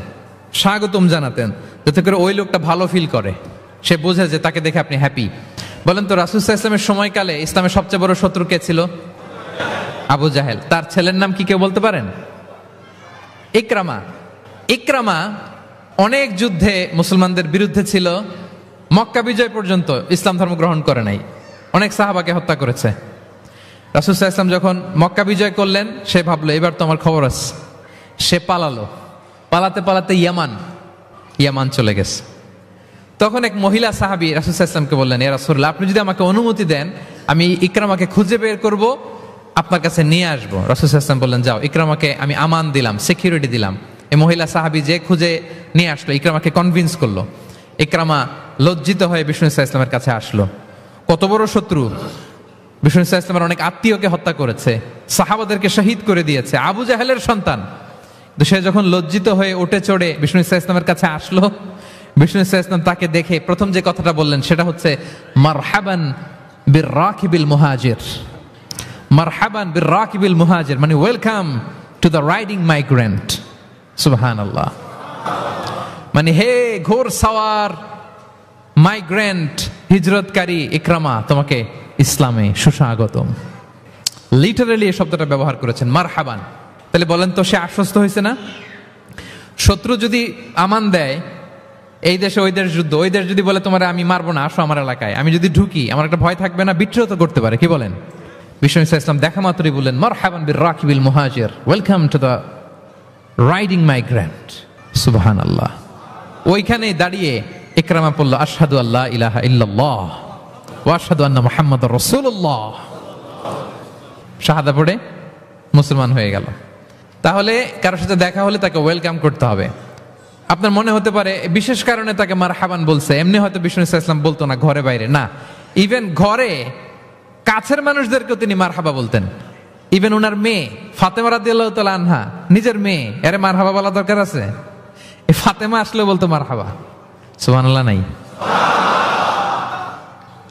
স্বাগতম জানাতেন, যাতে করে ওই লোকটা ভালো ফিল করে, সে বোঝে যে তাকে দেখে আপনি হ্যাপি। বলেন তো রাসূল সাল্লাল্লাহু আলাইহি ওয়াসাল্লামের সময়কালে ইসলামের সবচেয়ে বড় শত্রু কে ছিল? আবু জাহেল। তার ছেলের নাম কি কেউ বলতে পারেন? ইকরামা। ইকরামা অনেক যুদ্ধে মুসলমানদের বিরুদ্ধে ছিল, মক্কা বিজয় পর্যন্ত ইসলাম ধর্ম গ্রহণ করে নাই, অনেক সাহাবাকে হত্যা করেছে। রাসূল সাল্লাল্লাহু আলাইহি ওয়াসাল্লাম যখন মক্কা বিজয় করলেন, সে ভাবলো এবার তো আমার খবর আছে, সে পালালো। পালাতে পালাতে ইয়ামান চলে গেছে। তখন এক মহিলা সাহাবী রাসূল সাল্লাল্লাহু আলাইহি ওয়াসাল্লামকে বললেন, ইয়া রাসূলুল্লাহ, আপনি যদি আমাকে অনুমতি দেন, আমি ইকরামাকে খুঁজে বের করব, আপনার কাছে নিয়ে আসবো। রাসূল সাল্লাল্লাহু আলাইহি ওয়াসাল্লাম বললেন, যাও, ইকরামাকে আমি আমান দিলাম, সিকিউরিটি দিলাম। এই মহিলা সাহাবী যে খুঁজে নিয়ে আসলো, ইকরামাকে কনভিন্স করলো। ইকরামা লজ্জিত হয়ে বিষ্ণু ঈসা ইসলামের কাছে আসলো। কত বড় শত্রু! বিষ্ণু ঈসা ইসলামের অনেক আত্মীয়কে হত্যা করেছে, সাহাবাদেরকে শহীদ করে দিয়েছে, আবু জাহেলের সন্তান। তো সে যখন লজ্জিত হয়ে উঠে চড়ে বিষ্ণু ঈসা ইসলামের কাছে আসলো, বিষ্ণু ঈসা ইসলাম তাকে দেখে প্রথম যে কথাটা বললেন সেটা হচ্ছে মারহাবান বির রাকিবিল মুহাজির। মারহাবান বির রাকিবিল মুহাজির মানে welcome to the riding migrant. সুবহানাল্লাহ। মানে হে ঘোর সাওয়ার মাইগ্রেন্ট, হিজরতকারী ইকরামা, তোমাকে ইসলামে সুস্বাগতম। লিটারালি এই শব্দটা ব্যবহার করেছেন, মারহাবান। তাহলে বলেন তো, সে আশ্বস্ত হয়েছে না? শত্রু যদি আমান দেয়, এই দেশে ওই দেশ যুদ্ধ, ওই দেশ যদি বলে তোমার আমি মারবো না, আসো আমার এলাকায়, আমি যদি ঢুকি, আমার একটা ভয় থাকবে না? বিদ্রোহ তো করতে পারে, কি বলেন? বিষ্ণু ঈসা ইসলাম দেখা মাত্রই বললেন মারহাবান বির রাকিবিল মুহাজির, welcome to the riding migrant. সুবহানাল্লাহ। ওইখানে দাঁড়িয়ে ইকরামা পড়ল আশহাদু আল্লা ইলাহা ইল্লাল্লাহ ওয়া আশহাদু আন্না মুহাম্মাদুর রাসূলুল্লাহ। শাহাদা পড়ে মুসলমান হয়ে গেল। তাহলে কারোর সাথে দেখা হলে তাকে ওয়েলকাম করতে হবে। আপনার মনে হতে পারে বিশেষ কারণে তাকে মারহাবান বলছে, এমনি হয়তো বিষ্ণু ঈসা ইসলাম বলতো না ঘরে বাইরে, না, ইভেন ঘরে কাছের মানুষদেরকেও তিনি মারহাবা বলতেন। ইভেন ওনার মেয়ে ফাতেমা রাদিয়াল্লাহু তাআলা আনহা, নিজের মেয়ে, এরে মারহাবা বলা দরকার আছে? এই ফাতেমা আসলে বলতো মারহাবা। সুবহানাল্লাহ নাই?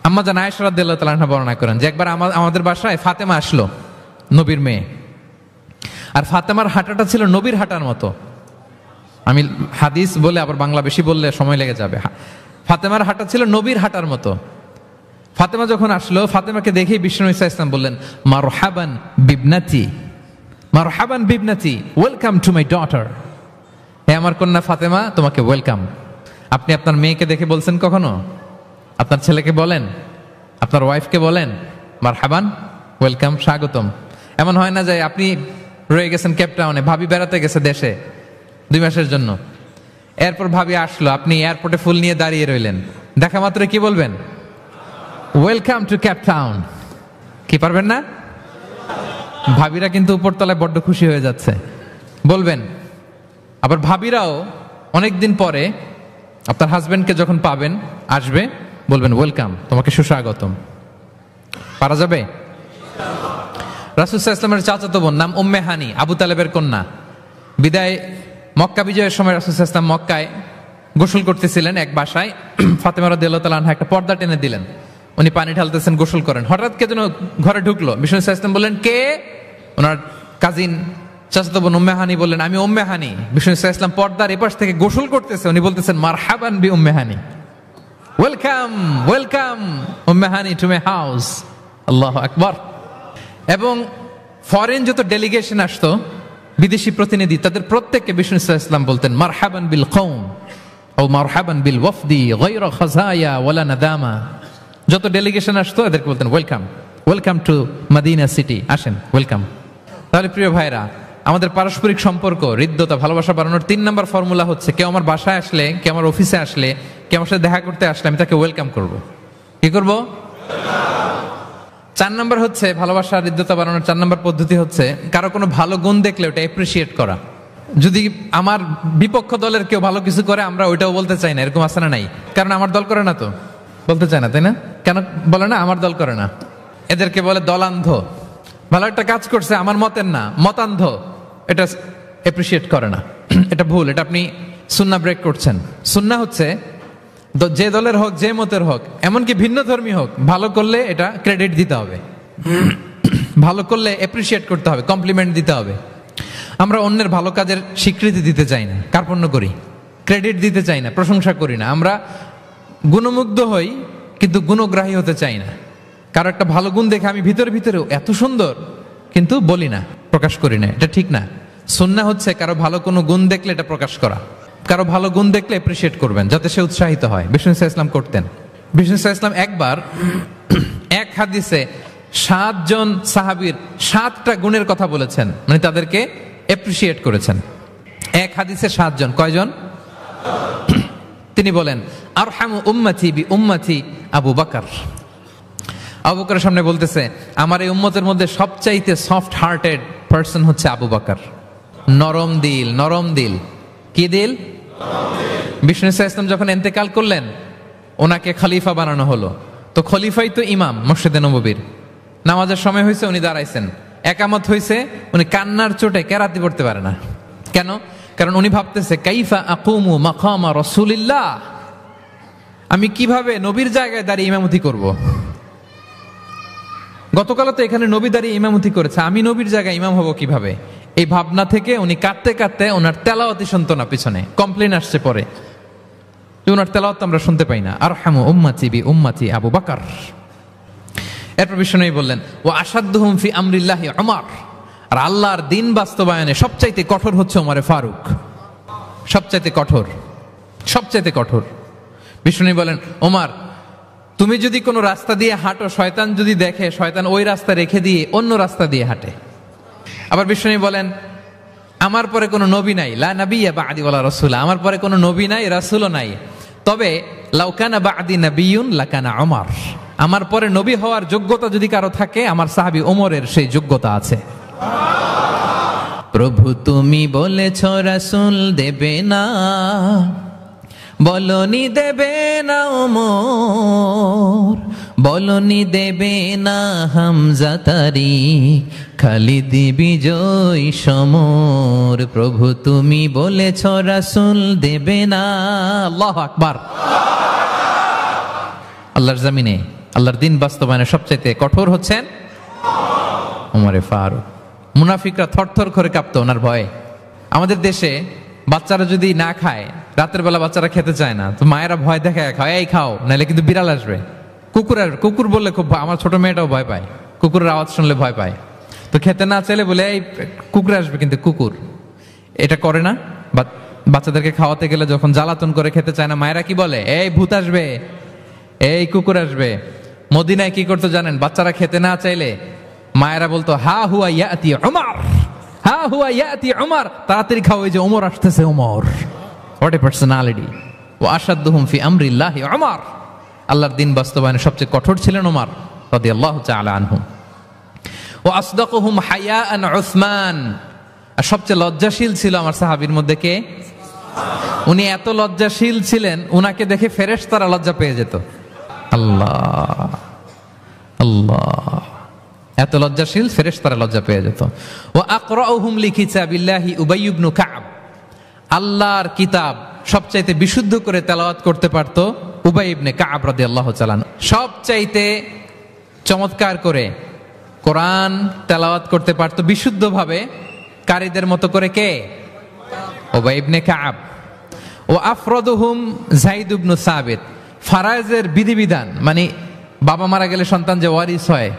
আম্মা জান আয়েশা রাদিয়াল্লাহু তাআলা আনহা বর্ণনা করেন যে একবার আমাদের বাসায় ফাতেমা আসলো, নবীর মেয়ে, আর ফাতেমার হাঁটাটা ছিল নবীর হাঁটার মতো। আমি হাদিস বলে আবার বাংলা বেশি বললে সময় লেগে যাবে। ফাতেমার হাঁটা ছিল নবীর হাঁটার মতো। ফাতেমা যখন আসলো, ফাতেমাকে দেখেই বিষ্ণু ঈসা ইসলাম বললেন মারহাবান বিবনাতি, মারহাবান বিবনাতি, ওয়েলকাম টু মাই ডটার। হে আমার কন্যা ফাতেমা, তোমাকে ওয়েলকাম। আপনি আপনার মেয়েকে দেখে বলছেন কখনো? আপনার ছেলেকে বলেন, আপনার ওয়াইফকে বলেন মারহাবান, ওয়েলকাম, স্বাগতম? এমন হয় না যে আপনি রয়ে গেছেন কেপটাউনে, ভাবি বেড়াতে গেছে দেশে 2 মাসের জন্য, এরপর ভাবি আসলো, আপনি এয়ারপোর্টে ফুল নিয়ে দাঁড়িয়ে রইলেন, দেখা মাত্র কি বলবেন? Welcome to Cape Town. কি পারবেন না? ভাবিরা কিন্তু উপরতলায় বড্ড খুশি হয়ে যাচ্ছে, বলবেন। আবার ভাবিরাও অনেকদিন পরে আপনার হাজবেন্ডকে যখন পাবেন, আসবে, বলবেন ওয়েলকাম, তোমাকে সুস্বাগতম। পারা যাবে? রাসূল সাল্লাল্লাহু আলাইহি ওয়াসাল্লামের চাচাতো বোন নাম উম্মে হানি, আবু তালেবের কন্যা। বিদায় মক্কা বিজয়ের সময় রাসূল সাল্লাল্লাহু আলাইহি ওয়াসাল্লাম মক্কায় গোসল করতেছিলেন এক বাসায়। ফাতেমা রাদিয়াল্লাহু তাআলা আনহা একটা পর্দা টেনে দিলেন, উনি পানি ঢালতেছেন, গোসল করেন। হঠাৎ কে যেন ঘরে ঢুকলো। বিষ্ণু সাল্লাল্লাহু আলাইহি ওয়াসাল্লাম বললেন কে? ওনার কাজিন চাচাতো বোন উম্মে হানি বললেন আমি উম্মে হানি। বিষ্ণু সাল্লাল্লাহু আলাইহি ওয়াসাল্লাম পর্দার এপাশ থেকে গোসল করতেছে, উনি বলতেছেন মারহাবান বি Umme Hani, welcome, welcome Umme Hani to my house. আল্লাহু আকবার। এবং ফরেন যত ডেলিগেশন আসতো, বিদেশি প্রতিনিধি, তাদের প্রত্যেককে বিষ্ণু সাল্লাল্লাহু আলাইহি ওয়াসাল্লাম বলতেন মারহাবান বিল কওম ও মারহাবান বিল ওয়াফদি গায়রা খাযায়া ওয়ালা নাদামা। যত ডেলিগেশন আসতো এদেরকে বলতেন welcome, welcome to Madina city, আসেন, ওয়েলকাম। তাহলে প্রিয় ভাইরা, আমাদের পারস্পরিক সম্পর্ক, হৃদ্যতা, ভালোবাসা বাড়ানোর 3 নম্বর ফর্মুলা হচ্ছে, কেউ আমার বাসায় আসলে, কেউ আমার অফিসে আসলে, কেউ আমার সাথে দেখা করতে আসলে, আমি তাকে ওয়েলকাম করব। কি করব? 4 নম্বর হচ্ছে ভালোবাসা হৃদ্যতা বাড়ানোর 4 নম্বর পদ্ধতি হচ্ছে কারো কোনো ভালো গুণ দেখলে ওটা অ্যাপ্রিসিয়েট করা। যদি আমার বিপক্ষ দলের কেউ ভালো কিছু করে আমরা ওইটাও বলতে চাই না, এরকম আছে না নাই? কারণ আমার দল করে না, তো বলতে চায় না, তাই না? কেন বলে না? আমার দল করে না। এদেরকে বলে দলান্ধ। ভালো একটা কাজ করছে, আমার মতের না, মতান্ধ, এটা এপ্রিসিয়েট করে না। এটা ভুল, এটা আপনি সুন্নাহ ব্রেক করছেন। সুন্নাহ হচ্ছে যে দলের হোক, যে মতের হোক, এমনকি ভিন্ন ধর্মী হোক, ভালো করলে এটা ক্রেডিট দিতে হবে, ভালো করলে এপ্রিসিয়েট করতে হবে, কমপ্লিমেন্ট দিতে হবে। আমরা অন্যের ভালো কাজের স্বীকৃতি দিতে চাই না, কার্পণ্য করি, ক্রেডিট দিতে চাই না, প্রশংসা করি না। আমরা গুণমুগ্ধ হই কিন্তু গুণগ্রাহী হতে চাই না। কারো একটা ভালো গুণ দেখে আমি ভিতরে ভিতরেও এত সুন্দর, কিন্তু বলি না, প্রকাশ করি না, এটা ঠিক না। সুন্নাহ হচ্ছে কারো ভালো কোনো গুণ দেখলে এটা প্রকাশ করা, কারো ভালো গুণ দেখলে এপ্রিসিয়েট করবেন, যাতে সে উৎসাহিত হয়। বিষ্ণু ইসলাম করতেন। বিষ্ণু ইসলাম একবার এক হাদিসে 7 জন সাহাবীর 7টা গুণের কথা বলেছেন, মানে তাদেরকে এপ্রিসিয়েট করেছেন। এক হাদিসে 7 জন, কয়জন? তিনি বলেন আরহামু উম্মতি বি উম্মতি আবু বকর। আবু বকরের সামনে বলতেছে, আমার এই উম্মতের মধ্যে সবচাইতে সফট হার্টেড পারসন হচ্ছে আবু বকর। নরম দিল, নরম দিল। কি দিল? বিষ্ণু ইসলাম যখন ইন্তেকাল করলেন, ওনাকে খলিফা বানানো হলো। তো খলিফাই তো ইমাম মসজিদে নববীর। নামাজের সময় হয়েছে, উনি দাঁড়াইছেন। একামত হয়েছে, উনি কান্নার চোটে কেরাতি পড়তে পারে না। কেন? কারণ উনি ভাবতেছে কাইফা আকুমু মাকামা রাসূলিল্লাহ, আমি কিভাবে নবীর জায়গায় দাঁড়িয়ে ইমামতি করব। গতকাল তো এখানে নবী দাঁড়িয়ে ইমামতি করেছে, আমি নবীর জায়গায় ইমাম হব কিভাবে? এই ভাবনা থেকে উনি কাঁদতে কাঁদতে ওনার তেলাওয়াতি শুনতো না, পিছনে কমপ্লেন আসছে পরে, ওনার তেলাওয়াত আমরা শুনতে পাই না। আরহামু উম্মতি বি উম্মতি আবু বকর। এরপর বিষ্ণু বললেন ও আসাদ্দুহুম ফি আমরিল্লাহি উমর, আর আল্লাহর দিন বাস্তবায়নে সবচাইতে কঠোর হচ্ছে ওমরে ফারুক। সবচাইতে কঠোর, সবচাইতে কঠোর। বিষ্ণু বলেন ওমর, তুমি যদি কোনো রাস্তা দিয়ে হাঁটো, শয়তান যদি দেখে, শয়তান ওই রাস্তা রেখে দিয়ে অন্য রাস্তা দিয়ে হাঁটে। আবার বিষ্ণু বলেন আমার পরে কোনো নবী নাই, লা নাবিয়্যা বা'দি ওয়ালা রাসূল, আমার পরে কোনো নবী নাই, রাসূলও নাই। তবে লাউ কানা বা'দি নাবিয়্যুন লাকানা উমর, আমার পরে নবী হওয়ার যোগ্যতা যদি কারো থাকে, আমার সাহাবী ওমরের সেই যোগ্যতা আছে। প্রভু তুমি বলেছ রাসূল দেবে না, বলনি দেবে না ওমর, বলনি দেবে না হামজা তারি, খালিদ বিজয় সমর। প্রভু তুমি বলেছ রাসূল দেবে না। আল্লাহু আকবার। আল্লাহর জমিনে আল্লাহর দিন বাস্তবায়নে সবচেয়ে কঠোর হচ্ছেন ওমরে ফারুক। মুনাফিকরা থরথর করে কাঁপতো ওনার ভয়ে। আমাদের দেশে বাচ্চারা যদি না খায়, রাতের বেলা বাচ্চারা খেতে চায় না, তো মায়েরা ভয় দেখায় খায়, এই খাও, নাহলে কিন্তু বিড়াল আসবে। কুকুর বললে খুব, আমার ছোট মেয়েটাও ভয় পায়, কুকুরের আওয়াজ শুনলে ভয় পায়। তো খেতে না চাইলে বলে এই কুকুর আসবে, কিন্তু কুকুর এটা করে না। বাচ্চাদেরকে খাওয়াতে গেলে যখন জ্বালাতন করে খেতে চায় না, মায়েরা কি বলে, এই ভূত আসবে, এই কুকুর আসবে। মদিনায় কি করতো জানেন? বাচ্চারা খেতে না চাইলে মায়েরা বলতো হা হুয়া ইয়াতি উমর, হা হুয়া ইয়াতি উমর, তাড়াতাড়ি খাও, এই যে ওমর আসতেছে, ওমর। What a personality. ও আসাদ্দুহুম ফি আমরিল্লাহি উমর, আল্লাহর দিন বাস্তবায়নে সবচেয়ে কঠোর ছিলেন ওমর রাদিয়াল্লাহু তাআলা আনহু। ও আসদাকুহুম হায়াআন উসমান, আর সবচেয়ে লজ্জাশীল ছিল আমার সাহাবীর মধ্যে কে? উনি এত লজ্জাশীল ছিলেন, উনাকে দেখে ফেরেশতারা লজ্জা পেয়ে যেত। আল্লাহ আল্লাহ, এত লজ্জাশীল, ফেরেশতারা লজ্জা পেয়ে যেত। ও আকরাউহুম লিকিতাবিল্লাহি উবাই ইবনে কাব, আল্লাহর কিতাব সবচাইতে বিশুদ্ধ করে তেলাওয়াত করতে পারতো উবাই ইবনে কাব রাদিয়াল্লাহু তাআলা। সবচাইতে চমৎকার করে কোরআন তেলাওয়াত করতে পারতো বিশুদ্ধভাবে, কারীদের মতো করে কে? উবাই ইবনে কাব। ও আফরাদুহুম যায়েদ ইবনে সাবিত, ফারায়েজের বিধিবিধান, মানে বাবা মারা গেলে সন্তান যে ওয়ারিস হয়,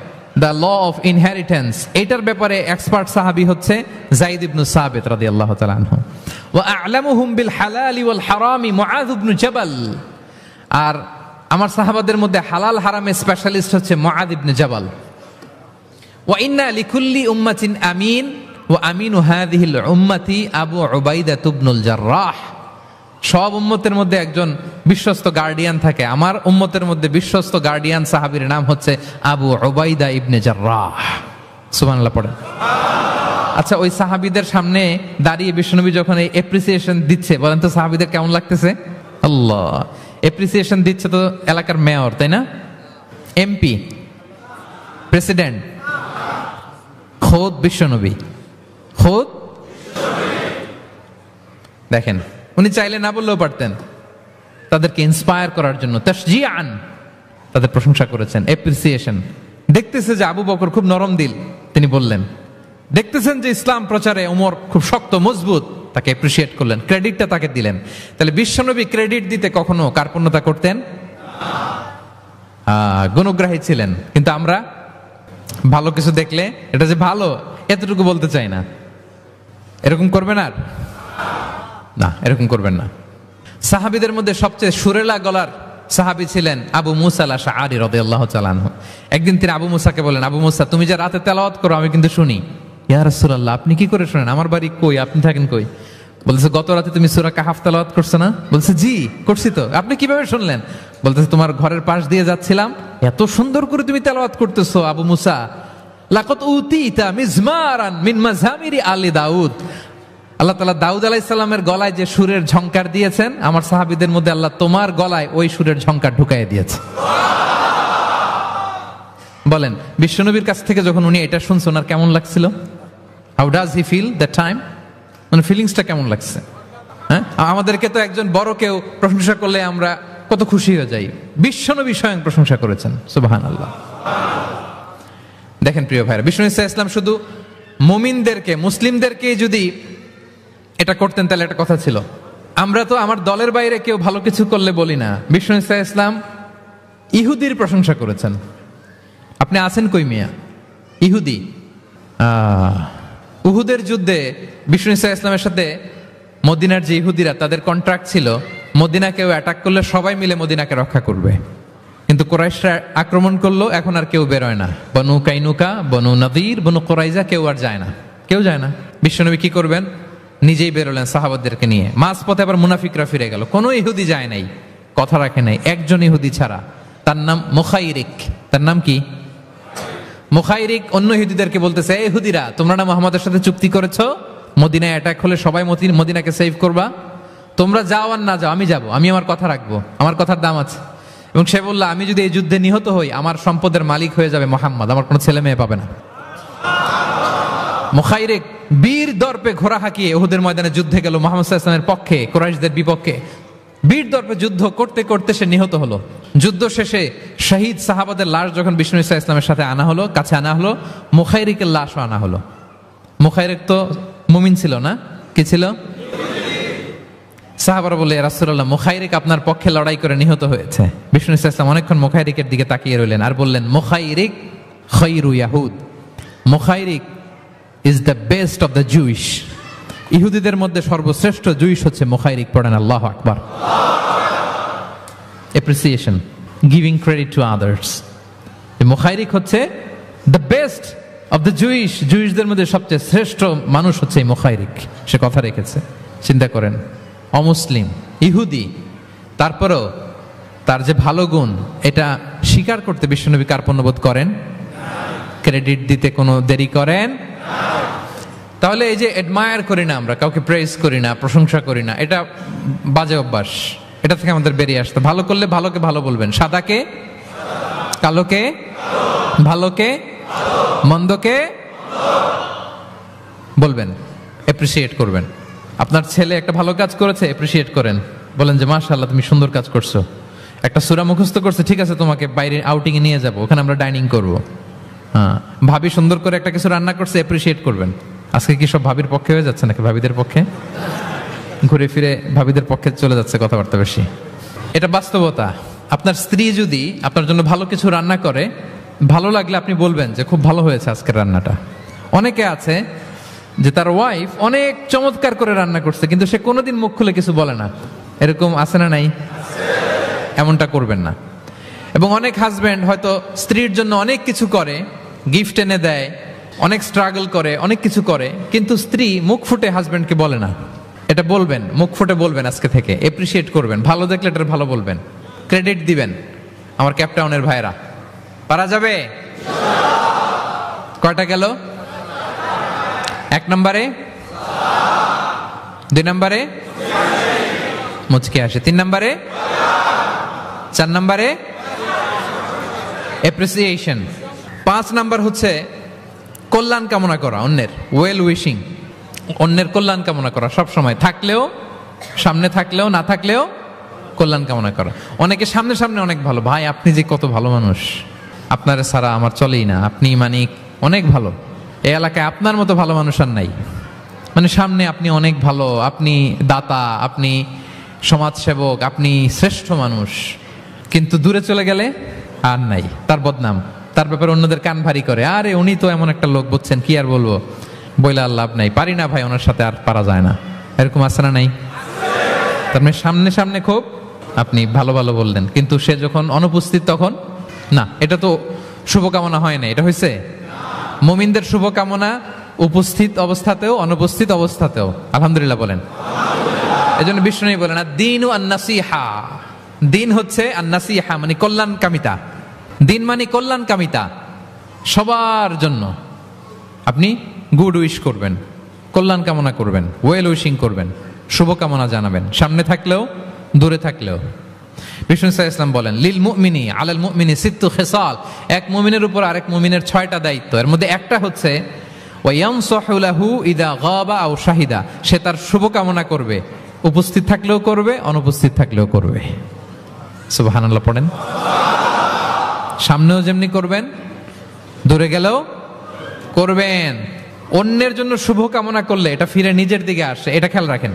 দ্য ল অফ ইনহেরিটেন্স, এটার ব্যাপারে এক্সপার্ট সাহাবী হচ্ছে যায়েদ ইবনে সাবিত রাদিয়াল্লাহু তাআলা আনহু। ওয়া আ'লামুহুম বিল হালালি ওয়াল হারামি মুআয ইবনে জাবাল, আর আমার সাহাবাদের মধ্যে হালাল হারামে স্পেশালিস্ট হচ্ছে মুআয ইবনে জাবাল। ওয়া ইন্না লিকুল্লি উম্মাতিন আমিন ওয়া আমিনু হাযিহিল উম্মতি আবু উবাইদা ইবনুল জাররাহ, সব উম্মতের মধ্যে একজন বিশ্বস্ত গার্ডিয়ান থাকে, আমার উম্মতের মধ্যে বিশ্বস্ত গার্ডিয়ান সাহাবীর নাম হচ্ছে আবু উবাইদা ইবনে জাররাহ। সুবহানাল্লাহ পড়েন। আচ্ছা, ওই সাহাবীদের সামনে দাঁড়িয়ে বিশ্বনবী যখন এই এপ্রিসিয়েশন দিচ্ছে, বলেন তো সাহাবীদের কেমন লাগতেছে? আল্লাহ, এপ্রিসিয়েশন দিচ্ছে তো এলাকার মেয়র, তাই না? এমপি, প্রেসিডেন্ট, খোদ বিশ্বনবী, খোদ। দেখেন, উনি চাইলে না বললেও পারতেন, তাদেরকে ইন্সপায়ার করার জন্য তাশজিআন তাদের প্রশংসা করেছেন, এপ্রিসিয়েশন। দেখতেছে যে আবু বকর খুব নরম দিল, তিনি বললেন। দেখতেছেন যে ইসলাম প্রচারে ওমর খুব শক্ত মজবুত, তাকে এপ্রিসিয়েট করলেন, ক্রেডিটটা তাকে দিলেন। তাহলে বিশ্বনবী ক্রেডিট দিতে কখনো কার্পণ্যতা করতেন? গুণগ্রাহী ছিলেন। কিন্তু আমরা ভালো কিছু দেখলে এটা যে ভালো এতটুকু বলতে চাই না। এরকম করবেন আর না, এরকম করবেন না। সাহাবীদের মধ্যে সবচেয়ে সুরেলা গলার সাহাবী ছিলেন আবু মুসা আল আশআরী রাদিয়াল্লাহু তাআলা আনহু। একদিন তিনি আবু মুসাকে বলেন, আবু মুসা, তুমি যে রাতে তেলাওয়াত করো আমি কিন্তু শুনি। ইয়া রাসূলুল্লাহ, আপনি কি করে শুনেন? আমার বাড়ি কই, আপনি থাকেন কই? বলতেছে, গত রাতে তুমি সূরা কাহফ তেলাওয়াত করছো না? বলছে, জি করছি তো। আপনি কিভাবে শুনলেন? বলতেছে, তোমার ঘরের পাশ দিয়ে যাচ্ছিলাম, এত সুন্দর করে তুমি তেলাওয়াত করতেছো আবু মুসা। লাকাদ উতিতা মিজমারান মিন মাযামিরি আলি দাউদ। আল্লাহ তাআলা দাউদ আলাইহিস সালামের গলায় যে সুরের ঝংকার দিয়েছেন, আমার সাহাবীদের মধ্যে আল্লাহ তোমার গলায় ওই সুরের ঝংকার ঢুকাইয়ে দিয়েছে। বলেন, বিশ্বনবীর কাছ থেকে যখন উনি এটা শুনছেন, ওনার কেমন লাগছিল? How does he feel that time? মানে ফিলিংসটা কেমন লাগছে? হ্যাঁ, আমাদেরকে তো একজন বড় কেউ প্রশংসা করলে আমরা কত খুশি হয়ে যাই। বিশ্বনবী স্বয়ং প্রশংসা করেছেন, সুবহানাল্লাহ। দেখেন প্রিয় ভাইরা, বিশ্বনবী সাল্লাল্লাহু আলাইহি ওয়াসাল্লাম শুধু মুমিনদেরকে, মুসলিমদেরকে যদি এটা করতেন তাহলে একটা কথা ছিল। আমরা তো আমার দলের বাইরে কেউ ভালো কিছু করলে বলি না। বিশ্বনবী সাল্লাল্লাহু আলাইহি ওয়াসাল্লাম ইহুদির প্রশংসা করেছেন। আপনি আছেন কই মিয়া? ইহুদি। উহুদের যুদ্ধে বিষ্ণু ইসা ইসলামের সাথে মদিনার যে ইহুদিরা, তাদের কন্ট্রাক্ট ছিল মদিনা কেউ অ্যাটাক করলে সবাই মিলে মদিনাকে রক্ষা করবে। কিন্তু কুরাইশরা আক্রমণ করলো, এখন আর কেউ বেরোয় না। বনু কাইনুকা, বনু নদীর, বনু কুরাইজা কেউ আর যায় না, কেউ যায় না। বিশ্বনবী কি করবেন? নিজেই বেরোলেন সাহাবাদেরকে নিয়ে। মাঝ পথে আবার মুনাফিকরা ফিরে গেল, কোনো ইহুদি যায় নাই, কথা রাখে নাই, একজন ইহুদি ছাড়া। তার নাম মুখাইরিক। তার নাম কি? মুখাইরিক। অন্য ইহুদিদেরকে বলতেছে, এই ইহুদিরা, তোমরা না মুহাম্মাদের সাথে চুক্তি করেছো মদিনায় অ্যাটাক হলে সবাই মদিনাকে সেভ করবা, তোমরা যাও আর না যাও, আমি যাব, আমি আমার কথা রাখবো, আমার কথার দাম আছে। এবং সে বলল, আমি যদি এই যুদ্ধে নিহত হই, আমার সম্পদের মালিক হয়ে যাবে মুহাম্মদ, আমার কোনো ছেলে মেয়ে পাবে না। মুখাইরিক বীর দর্পে ঘোড়া হাঁকিয়ে উহুদের ময়দানে যুদ্ধে গেল মুহাম্মদ সাল্লাল্লাহু আলাইহি ওয়াসাল্লামের পক্ষে, কুরাইশদের বিপক্ষে। বীর দর্পে যুদ্ধ করতে করতে সে নিহত হলো। যুদ্ধ শেষে শহীদ সাহাবাদের লাশ যখন বিষ্ণু ইসা ইসলামের সাথে আনা হলো, কাছে আনা হলো, মুখাইরিকের লাশও আনা হলো। মুখাইরিক তো মুমিন ছিল না, কি ছিল? সাহাবারা বলে, ইয়া রাসূলুল্লাহ, মুখাইরিক আপনার পক্ষে লড়াই করে নিহত হয়েছে। বিষ্ণু ইসা ইসলাম অনেকক্ষণ মুখাইরিকের দিকে তাকিয়ে রইলেন আর বললেন, মুখাইরিক খায়রু ইয়াহুদ। Mukhairiq is the best of the Jewish. ইহুদিদের মধ্যে সর্বশ্রেষ্ঠ জুইশ হচ্ছে মুখাইরিক। পড়েন আল্লাহু আকবার। Appreciation, giving credit to others. Mukhairiq হচ্ছে the best of the Jewish. জুইশদের মধ্যে সবচেয়ে শ্রেষ্ঠ মানুষ হচ্ছে মুখাইরিক। সে কথা রেখেছে। চিন্তা করেন, অমুসলিম, ইহুদি, তারপরেও তার যে ভালো গুণ, এটা স্বীকার করতে বিশ্বনবী কার্পণ্যবোধ করেন? ক্রেডিট দিতে কোনো দেরি করেন? তাহলে এই যে অ্যাডমায়ার করি না, আমরা কাউকে প্রেজ করি না, প্রশংসা করি না, এটা বাজে অভ্যাস। এটা থেকে আমাদের বেরিয়ে আসতে। ভালো করলে ভালোকে ভালো বলবেন, সাদাকে কালোকে, ভালোকে মন্দকে বলবেন, অ্যাপ্রিসিয়েট করবেন। আপনার ছেলে একটা ভালো কাজ করেছে, অ্যাপ্রিসিয়েট করেন, বলেন যে মাশাআল্লাহ তুমি সুন্দর কাজ করছো। একটা সূরা মুখস্থ করছে, ঠিক আছে তোমাকে বাইরে আউটিং এ নিয়ে যাব, ওখানে আমরা ডাইনিং করব। হ্যাঁ, ভাবি সুন্দর করে একটা কিছু রান্না করছে, অ্যাপ্রিসিয়েট করবেন। আজকে কি সব ভাবির পক্ষে হয়ে যাচ্ছে নাকি ভাবিদের পক্ষে? ঘুরে ফিরে ভাবিদের পক্ষে চলে যাচ্ছে কথাবার্তা বেশি। এটা বাস্তবতা। আপনার স্ত্রী যদি আপনার জন্য ভালো কিছু রান্না করে, ভালো লাগলে আপনি বলবেন যে খুব ভালো হয়েছে আজকের রান্নাটা। অনেকে আছে যে তার ওয়াইফ অনেক চমৎকার করে রান্না করছে, কিন্তু সে কোনোদিন মুখ খুলে কিছু বলে না। এরকম আছে না নাই? এমনটা করবেন না। এবং অনেক হাজব্যান্ড হয়তো স্ত্রীর জন্য অনেক কিছু করে, গিফট এনে দেয়, অনেক স্ট্রাগল করে, অনেক কিছু করে, কিন্তু স্ত্রী মুখ ফুটে হাজব্যান্ডকে বলে না। এটা বলবেন, মুখ ফুটে বলবেন আজকে থেকে, এপ্রিসিয়েট করবেন, ভালো দেখলে এটার ভালো বলবেন, ক্রেডিট দিবেন। আমার ক্যাপটাউনের ভাইরা, পারা যাবে? কয়টা গেল? 1 নম্বরে, 2 নম্বরে মুচকি হাসি, 3 নম্বরে, 4 নম্বরে অ্যাপ্রিসিয়েশন, 5 নাম্বার হচ্ছে কল্যাণ কামনা করা, অন্যের ওয়েল উইশিং, অন্যের কল্যাণ কামনা করা সব সময়, থাকলেও সামনে, থাকলেও না থাকলেও কল্যাণ কামনা করা। অনেকে সামনে সামনে অনেক ভালো, ভাই আপনি যে কত ভালো মানুষ, আপনারা ছাড়া আমার চলেই না, আপনি মানে অনেক ভালো, এই এলাকায় আপনার মতো ভালো মানুষ আর নাই। মানে সামনে আপনি অনেক ভালো, আপনি দাতা, আপনি সমাজসেবক, আপনি শ্রেষ্ঠ মানুষ, কিন্তু দূরে চলে গেলে আর নাই, তার বদনাম, তার ব্যাপারে অন্যদের কান ভারী করে, আরে উনি তো এমন একটা লোক, বুঝছেন কি আর বলবো, বইলা লাভ নাই, পারি না ভাই ওনার সাথে আর পারা যায় না, এরকম আছে না নাই? তার মানে সামনে সামনে খুব আপনি ভালো ভালো বললেন, কিন্তু সে যখন অনুপস্থিত তখন না। এটা তো শুভকামনা হয় না, এটা হয়েছে মুমিনদের শুভকামনা উপস্থিত অবস্থাতেও অনুপস্থিত অবস্থাতেও। আলহামদুলিল্লাহ বলেন। এজন্য বিষ্ণু বলেন দ্বীনু আন-নাসিহা, দিন হচ্ছে আন-নাসিহা মানে কল্যাণ কামিতা, দিন মানে কল্যাণ কামিতা, সবার জন্য আপনি গুড উইশ করবেন, কল্যাণ কামনা করবেন, ওয়েল উইশিং করবেন, শুভকামনা জানাবেন, সামনে থাকলেও দূরে থাকলেও। বিষ্ণু সাল্লাল্লাহু আলাইহি ওয়াসাল্লাম বলেন লিল মুমিনি আলাল মুমিনি সিত্তু খিসাল, এক মুমিনের উপর আরেক মুমিনের 6টা দায়িত্ব, এর মধ্যে একটা হচ্ছে ওয়া ইয়ানসাহু লাহু ইদা গাবা আও শাহিদা, সে তার শুভকামনা করবে, উপস্থিত থাকলেও করবে, অনুপস্থিত থাকলেও করবে। সুবহানাল্লাহ পড়েন। সামনেও যেমনি করবেন, দূরে গেলেও করবেন। অন্যের জন্য শুভ কামনা করলে এটা ফিরে নিজের দিকে আসে, এটা খেয়াল রাখেন।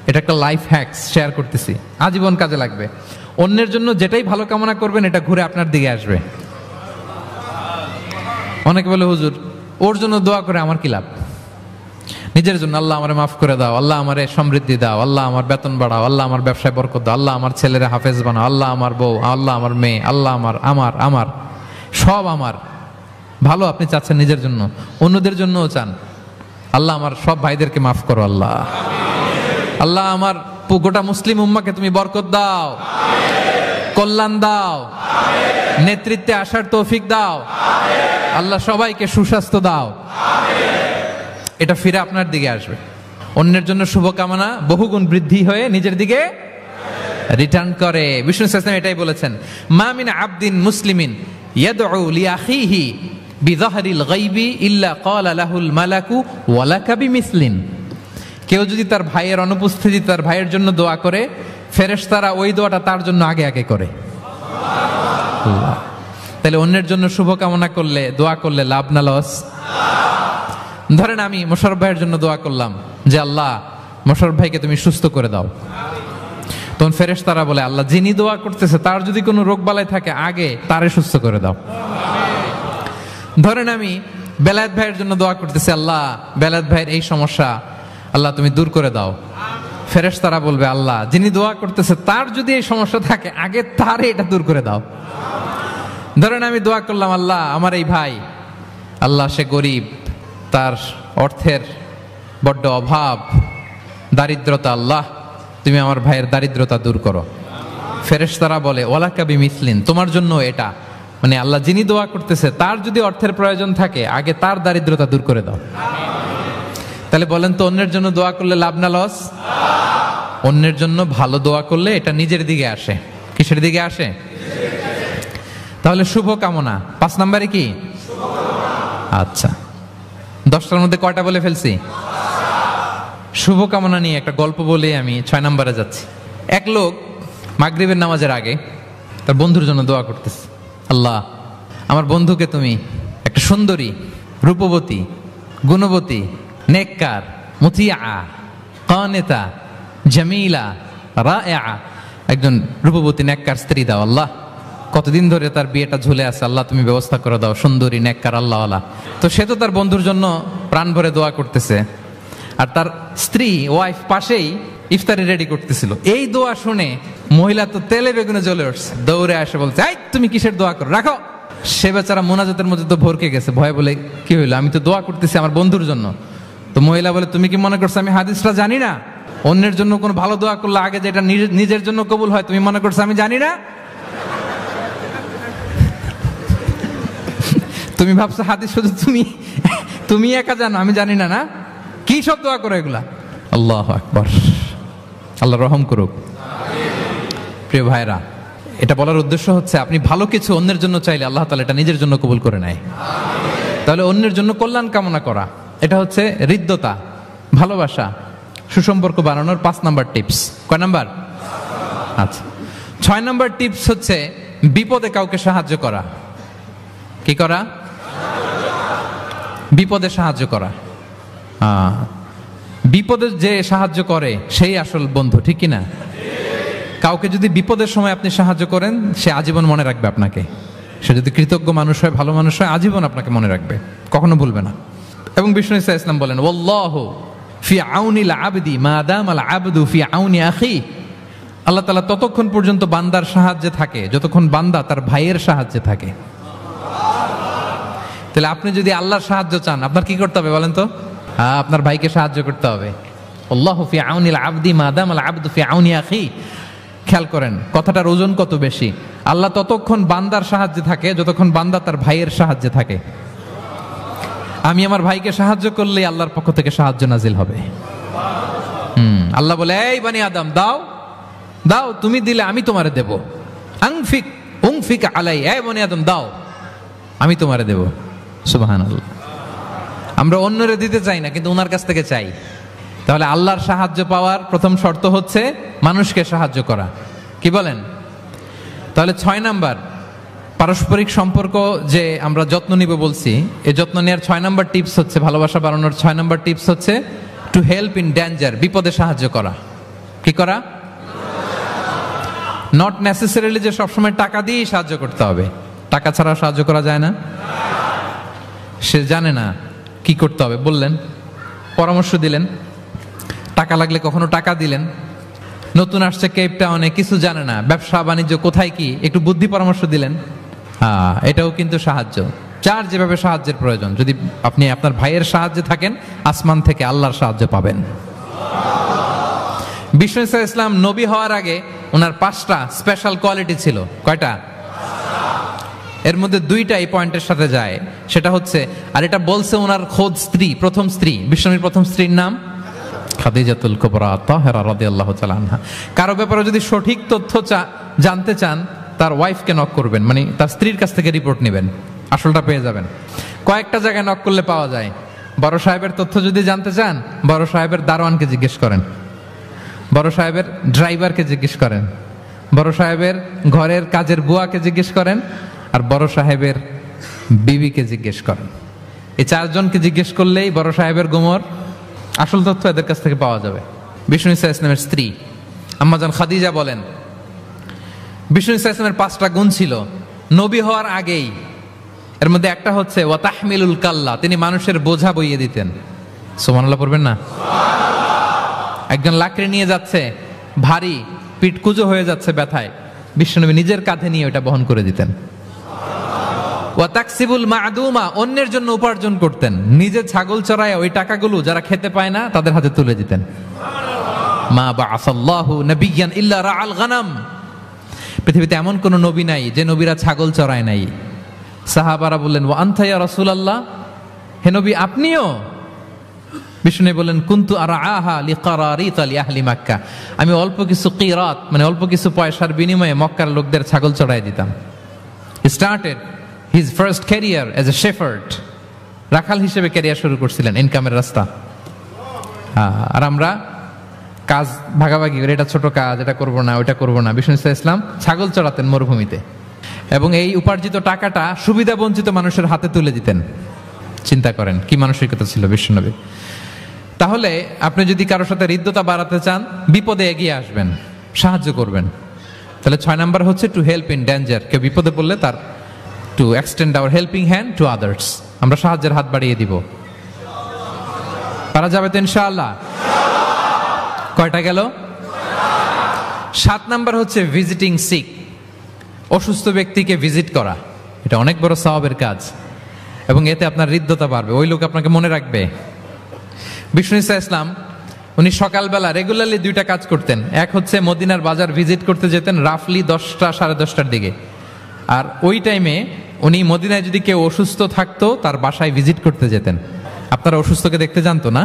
এটা একটা লাইফ হ্যাকস শেয়ার করতেছি, আজীবন কাজে লাগবে। অন্যের জন্য যেটাই ভালো কামনা করবেন এটা ঘুরে আপনার দিকে আসবে। অনেকে বলে হুজুর ওর জন্য দোয়া করে আমার কি লাভ? নিজের জন্য আল্লাহ আমারে মাফ করে দাও, আল্লাহ আমারে সমৃদ্ধি দাও, আল্লাহ আমার বেতন বাড়াও, আল্লাহ আমার ব্যবসায় বরকত দাও, আল্লাহ আমার ছেলেরা হাফেজ বানাও, আল্লাহ আমার বউ, আল্লাহ আমার মেয়ে, আল্লাহ আমার আমার আমার সব আমার ভালো আপনি চাচ্ছেন নিজের জন্য, অন্যদের জন্যও চান। আল্লাহ আমার সব ভাইদেরকে মাফ করো, আল্লাহ আল্লাহ আমার গোটা মুসলিম উম্মাকে তুমি বরকত দাও, কল্যাণ দাও, নেতৃত্বে আসার তৌফিক দাও, আল্লাহ সবাইকে সুস্বাস্থ্য দাও। এটা ফিরে আপনার দিকে আসবে। অন্যের জন্য শুভকামনা বহুগুণ বৃদ্ধি হয়ে নিজের দিকে রিটার্ন করে। বিষ্ণু সাল্লাল্লাহু আলাইহি ওয়াসাল্লাম এটাই বলেছেন, মা মিন আবদিন মুসলিমিন ইয়াদউ লিআখিহি বিযাহরিল গায়বি ইল্লা ক্বালা লাহুল মালাকু ওয়া লাকা বিমিসলিন। কেউ যদি তার ভাইয়ের অনুপস্থিতি তার ভাইয়ের জন্য দোয়া করে, ফেরেশতারা ওই দোয়াটা তার জন্য আগে আগে করে। তাহলে অন্যের জন্য শুভকামনা করলে, দোয়া করলে লাভ না লস? ধরেন আমি মোশাররফ ভাইয়ের জন্য দোয়া করলাম যে আল্লাহ মোশাররফ ভাইকে তুমি সুস্থ করে দাও, তখন ফেরেশতারা বলে আল্লাহ যিনি দোয়া করতেছে তার যদি কোনো রোগ বালাই থাকে আগে তারে সুস্থ করে দাও। ধরেন আমি বেলায়েত ভাইয়ের জন্য দোয়া করতেছি, আল্লাহ বেলায়েত ভাইয়ের এই সমস্যা আল্লাহ তুমি দূর করে দাও, ফেরেশতারা বলবে আল্লাহ যিনি দোয়া করতেছে তার যদি এই সমস্যা থাকে আগে তারে এটা দূর করে দাও। ধরেন আমি দোয়া করলাম আল্লাহ আমার এই ভাই, আল্লাহ সে গরিব, তার অর্থের বড্ড অভাব, দারিদ্রতা, আল্লাহ তুমি আমার ভাইয়ের দারিদ্রতা দূর করো। ফেরেশতারা বলে ওয়ালাকা বিমিসলিন, তোমার জন্য এটা, মানে আল্লাহ যিনি দোয়া করতেছে তার যদি অর্থের প্রয়োজন থাকে আগে তার দারিদ্রতা দূর করে দাও। তাহলে বলেন তো অন্যের জন্য দোয়া করলে লাভ না লস? অন্যের জন্য ভালো দোয়া করলে এটা নিজের দিকে আসে। কিসের দিকে আসে? তাহলে শুভ কামনা 5 নম্বরে কি? আচ্ছা 10টার মধ্যে কয়টা বলে ফেলছি? শুভকামনা নিয়ে একটা গল্প বলে আমি 6 নম্বরে যাচ্ছি। এক লোক মাগরিবের নামাজের আগে তার বন্ধুর জন্য দোয়া করতেছে, আল্লাহ আমার বন্ধুকে তুমি একটা সুন্দরী, রূপবতী, গুণবতী, নেককার, মুতিয়া, কানেতা, জামিলা, রায়া, একজন রূপবতী নেককার স্ত্রী দাও। আল্লাহ কতদিন ধরে তার বিয়েটা ঝুলে আছে, আল্লাহ তুমি ব্যবস্থা করে দাও, সুন্দরী, নেককার, আল্লাহওয়ালা। তো সে তো তার বন্ধুর জন্য প্রাণ ভরে দোয়া করতেছে, আর তার স্ত্রী ওয়াইফ পাশেই ইফতারি রেডি করতেছিল। এই দোয়া শুনে মহিলা তো তেলে বেগুনে জ্বলে উঠছে, দৌড়ে আসে বলছে এই তুমি কিসের দোয়া করো, রাখো। সে বেচারা মোনাজাতের মধ্যে তো ভরকে গেছে, ভয় বলে কি হইলো, আমি তো দোয়া করতেছি আমার বন্ধুর জন্য। তো মহিলা বলে তুমি কি মনে করছো আমি হাদিসটা জানি না? অন্যের জন্য কোনো ভালো দোয়া করলে আগে যেটা নিজের জন্য কবুল হয় তুমি মনে করছো আমি জানি না? তুমি ভাবছো হাদিস শুধু তুমি তুমি একা জানো, আমি জানি না। না কি সব দোয়া করো এগুলা? আল্লাহু আকবার, আল্লাহ রহম করুক। প্রিয় ভাইরা, এটা বলার উদ্দেশ্য হচ্ছে আপনি ভালো কিছু অন্যের জন্য চাইলে আল্লাহ তাআলা এটা নিজের জন্য কবুল করে নেয়। তাহলে অন্যের জন্য কল্যাণ কামনা করা, এটা হচ্ছে হৃদ্যতা, ভালোবাসা, সুসম্পর্ক বানানোর 5 নাম্বার টিপস। কয় নাম্বার? আচ্ছা, 6 নাম্বার টিপস হচ্ছে বিপদে কাউকে সাহায্য করা। কি করা? বিপদে সাহায্য করা। বিপদে যে সাহায্য করে সেই আসল বন্ধু, ঠিক কিনা? কাউকে যদি বিপদের সময় আপনি সাহায্য করেন, সে আজীবন মনে রাখবে আপনাকে। সে যদি কৃতজ্ঞ মানুষ হয়, ভালো মানুষ হয়, আজীবন আপনাকে মনে রাখবে, কখনো ভুলবে না। এবং বিষ্ণু ঈসা ইসলাম বলেন, ওয়াল্লাহু ফি আউনিল আবদি মা দামাল আবদু ফি আউনি আখি। আল্লাহ তাআলা ততক্ষণ পর্যন্ত বান্দার সাহায্যে থাকে যতক্ষণ বান্দা তার ভাইয়ের সাহায্যে থাকে। তাহলে আপনি যদি আল্লাহর সাহায্য চান, আপনার কি করতে হবে বলেন তো? আপনার ভাইকে সাহায্য করতে হবে। আল্লাহু ফি আউনিল আবদি মা দামাল আবদু ফি আউনি আখি। খেয়াল করেন কথাটার ওজন কত বেশি। আল্লাহ ততক্ষণ বান্দার সাহায্যে থাকে যতক্ষণ বান্দা তার ভাইয়ের সাহায্যে থাকে। আমি আমার ভাইকে সাহায্য করলে আল্লাহর পক্ষ থেকে সাহায্য নাজিল হবে। আল্লাহ বলে, এই বানি আদম দাও দাও, তুমি দিলে আমি তোমারে দেব। আনফিক উনফিক আলাই, এই বানি আদম দাও, আমি তোমারে দেব। সুবহানাল্লাহ। আমরা অন্যরে দিতে চাই না, কিন্তু ওনার কাছ থেকে চাই। তাহলে আল্লাহর সাহায্য পাওয়ার প্রথম শর্ত হচ্ছে মানুষকে সাহায্য করা। কি বলেন? তাহলে 6 নাম্বার পারস্পরিক সম্পর্ক যে আমরা যত্ন নিব বলছি, এই যত্ন নেওয়ার 6 নাম্বার টিপস হচ্ছে, ভালোবাসা বাড়ানোর 6 নাম্বার টিপস হচ্ছে টু হেল্প ইন ডেঞ্জার, বিপদে সাহায্য করা। কি করা? নট নেসেসারিলি যে সবসময় টাকা দিয়ে সাহায্য করতে হবে। টাকা ছাড়া সাহায্য করা যায় না। সে জানে না কি করতে হবে, বললেন, পরামর্শ দিলেন, টাকা লাগলে কখনো টাকা দিলেন। নতুন আসছে কেপ টাউনে, কিছু জানে না, ব্যবসা বাণিজ্য কোথায় কি, একটু বুদ্ধি পরামর্শ দিলেন। এটাও কিন্তু সাহায্য। যার যেভাবে সাহায্যের প্রয়োজন, যদি আপনি আপনার ভাইয়ের সাহায্যে থাকেন, আসমান থেকে আল্লাহর সাহায্য পাবেন। বিষ্ণু ঈসা ইসলাম নবী হওয়ার আগে ওনার 5টা স্পেশাল কোয়ালিটি ছিল। কয়টা? এর মধ্যে 2টা এই পয়েন্টের সাথে যায়। সেটা হচ্ছে, আর এটা বলছে ওনার খোদ স্ত্রী, প্রথম স্ত্রী, বিষ্ণুর প্রথম স্ত্রীর নাম খাদিজাতুল কুবরা তাহেরা রাদিয়াল্লাহু তাআলা আনহা। কারো ব্যাপারে যদি সঠিক তথ্য জানতে চান, তার ওয়াইফকে নক করবেন, মানে তার স্ত্রীর কাছ থেকে রিপোর্ট নেবেন, আসলটা পেয়ে যাবেন। কয়েকটা জায়গায় নক করলে পাওয়া যায়। বড় সাহেবের তথ্য যদি জানতে চান, বড় সাহেবের দারোয়ানকে জিজ্ঞেস করেন, বড় সাহেবের ড্রাইভারকে জিজ্ঞেস করেন, বড় সাহেবের ঘরের কাজের বুয়াকে জিজ্ঞেস করেন, আর বড় সাহেবের বিবিকে জিজ্ঞেস করেন। এই 4 জনকে জিজ্ঞেস করলেই বড় সাহেবের গোমর আসল তথ্য এদের কাছ থেকে পাওয়া যাবে। বিষ্ণু ঈসা ইসলামের স্ত্রী আম্মাজান খাদিজা বলেন, বিষ্ণু ঈসা ইসলামের 5টা গুণ ছিল নবী হওয়ার আগেই। এর মধ্যে একটা হচ্ছে ওয়া তাহমিলুল কাল্লা, তিনি মানুষের বোঝা বইয়ে দিতেন। সুবহানাল্লাহ পড়বেন না? একজন লাকড়ি নিয়ে যাচ্ছে, ভারী, পিঠ কুঁজো হয়ে যাচ্ছে ব্যথায়, বিশ্বনবী নিজের কাঁধে নিয়ে ওটা বহন করে দিতেন। ওয়া তাকসিবুল মা'দুমা, অন্যের জন্য উপার্জন করতেন, নিজে ছাগল চড়ায় ওই টাকাগুলো যারা খেতে পায় না তাদের হাতে তুলে দিতেন। মা বা'আসাল্লাহু নাবিয়্যান ইল্লা রাআল গানাম, পৃথিবীতে এমন কোন নবী নাই যে নবীরা ছাগল চড়ায় নাই। সাহাবারা বললেন, ওয়া আনতা ইয়া রাসূলুল্লাহ, হে নবী আপনিও? বিষ্ণু বললেন, কুনতু আরআহা লিকারারিত লিআহলি মক্কা, আমি অল্প কিছু কিরাত, মানে অল্প কিছু পয়সার বিনিময়ে মক্কার লোকদের ছাগল চড়ায় দিতাম। He started his first career as a shepherd, রাখাল হিসেবে ক্যারিয়ার শুরু করছিলেন, ইনকামের রাস্তা। আর আমরা কাজ ভাগাভাগি করে, এটা ছোট কাজ, এটা করবো না, ওইটা করবো না। বিষ্ণু ইসলাম ছাগল চড়াতেন মরুভূমিতে, এবং এই উপার্জিত টাকাটা সুবিধা বঞ্চিত মানুষের হাতে তুলে দিতেন। চিন্তা করেন কি মানসিকতা ছিল বিশ্বনবী। তাহলে আপনি যদি কারোর সাথে হৃদ্যতা বাড়াতে চান, বিপদে এগিয়ে আসবেন, সাহায্য করবেন। তাহলে 6 নাম্বার হচ্ছে টু হেল্প ইন ডেঞ্জার, কেউ বিপদে পড়লে তার to extend hour helping hand to others, আমরা সাহায্যের হাত বাড়িয়ে দিব। পারা যাবে তো ইনশাআল্লাহ? কয়টা গেল? 7 নাম্বার হচ্ছে ভিজিটিং সিক, অসুস্থ ব্যক্তিকে ভিজিট করা। এটা অনেক বড় সওয়াবের কাজ, এবং এতে আপনার হৃদ্যতা বাড়বে, ওই লোক আপনাকে মনে রাখবে। বিষ্ণু ঈসা ইসলাম উনি সকালবেলা রেগুলারলি 2টা কাজ করতেন। এক হচ্ছে মদিনার বাজার ভিজিট করতে যেতেন রাফলি 10টা সাড়ে 10টার দিকে, আর ওই টাইমে উনি মদিনায় যদি কেউ অসুস্থ থাকতো তার বাসায় ভিজিট করতে যেতেন। আপনারা অসুস্থকে দেখতে জানতো না?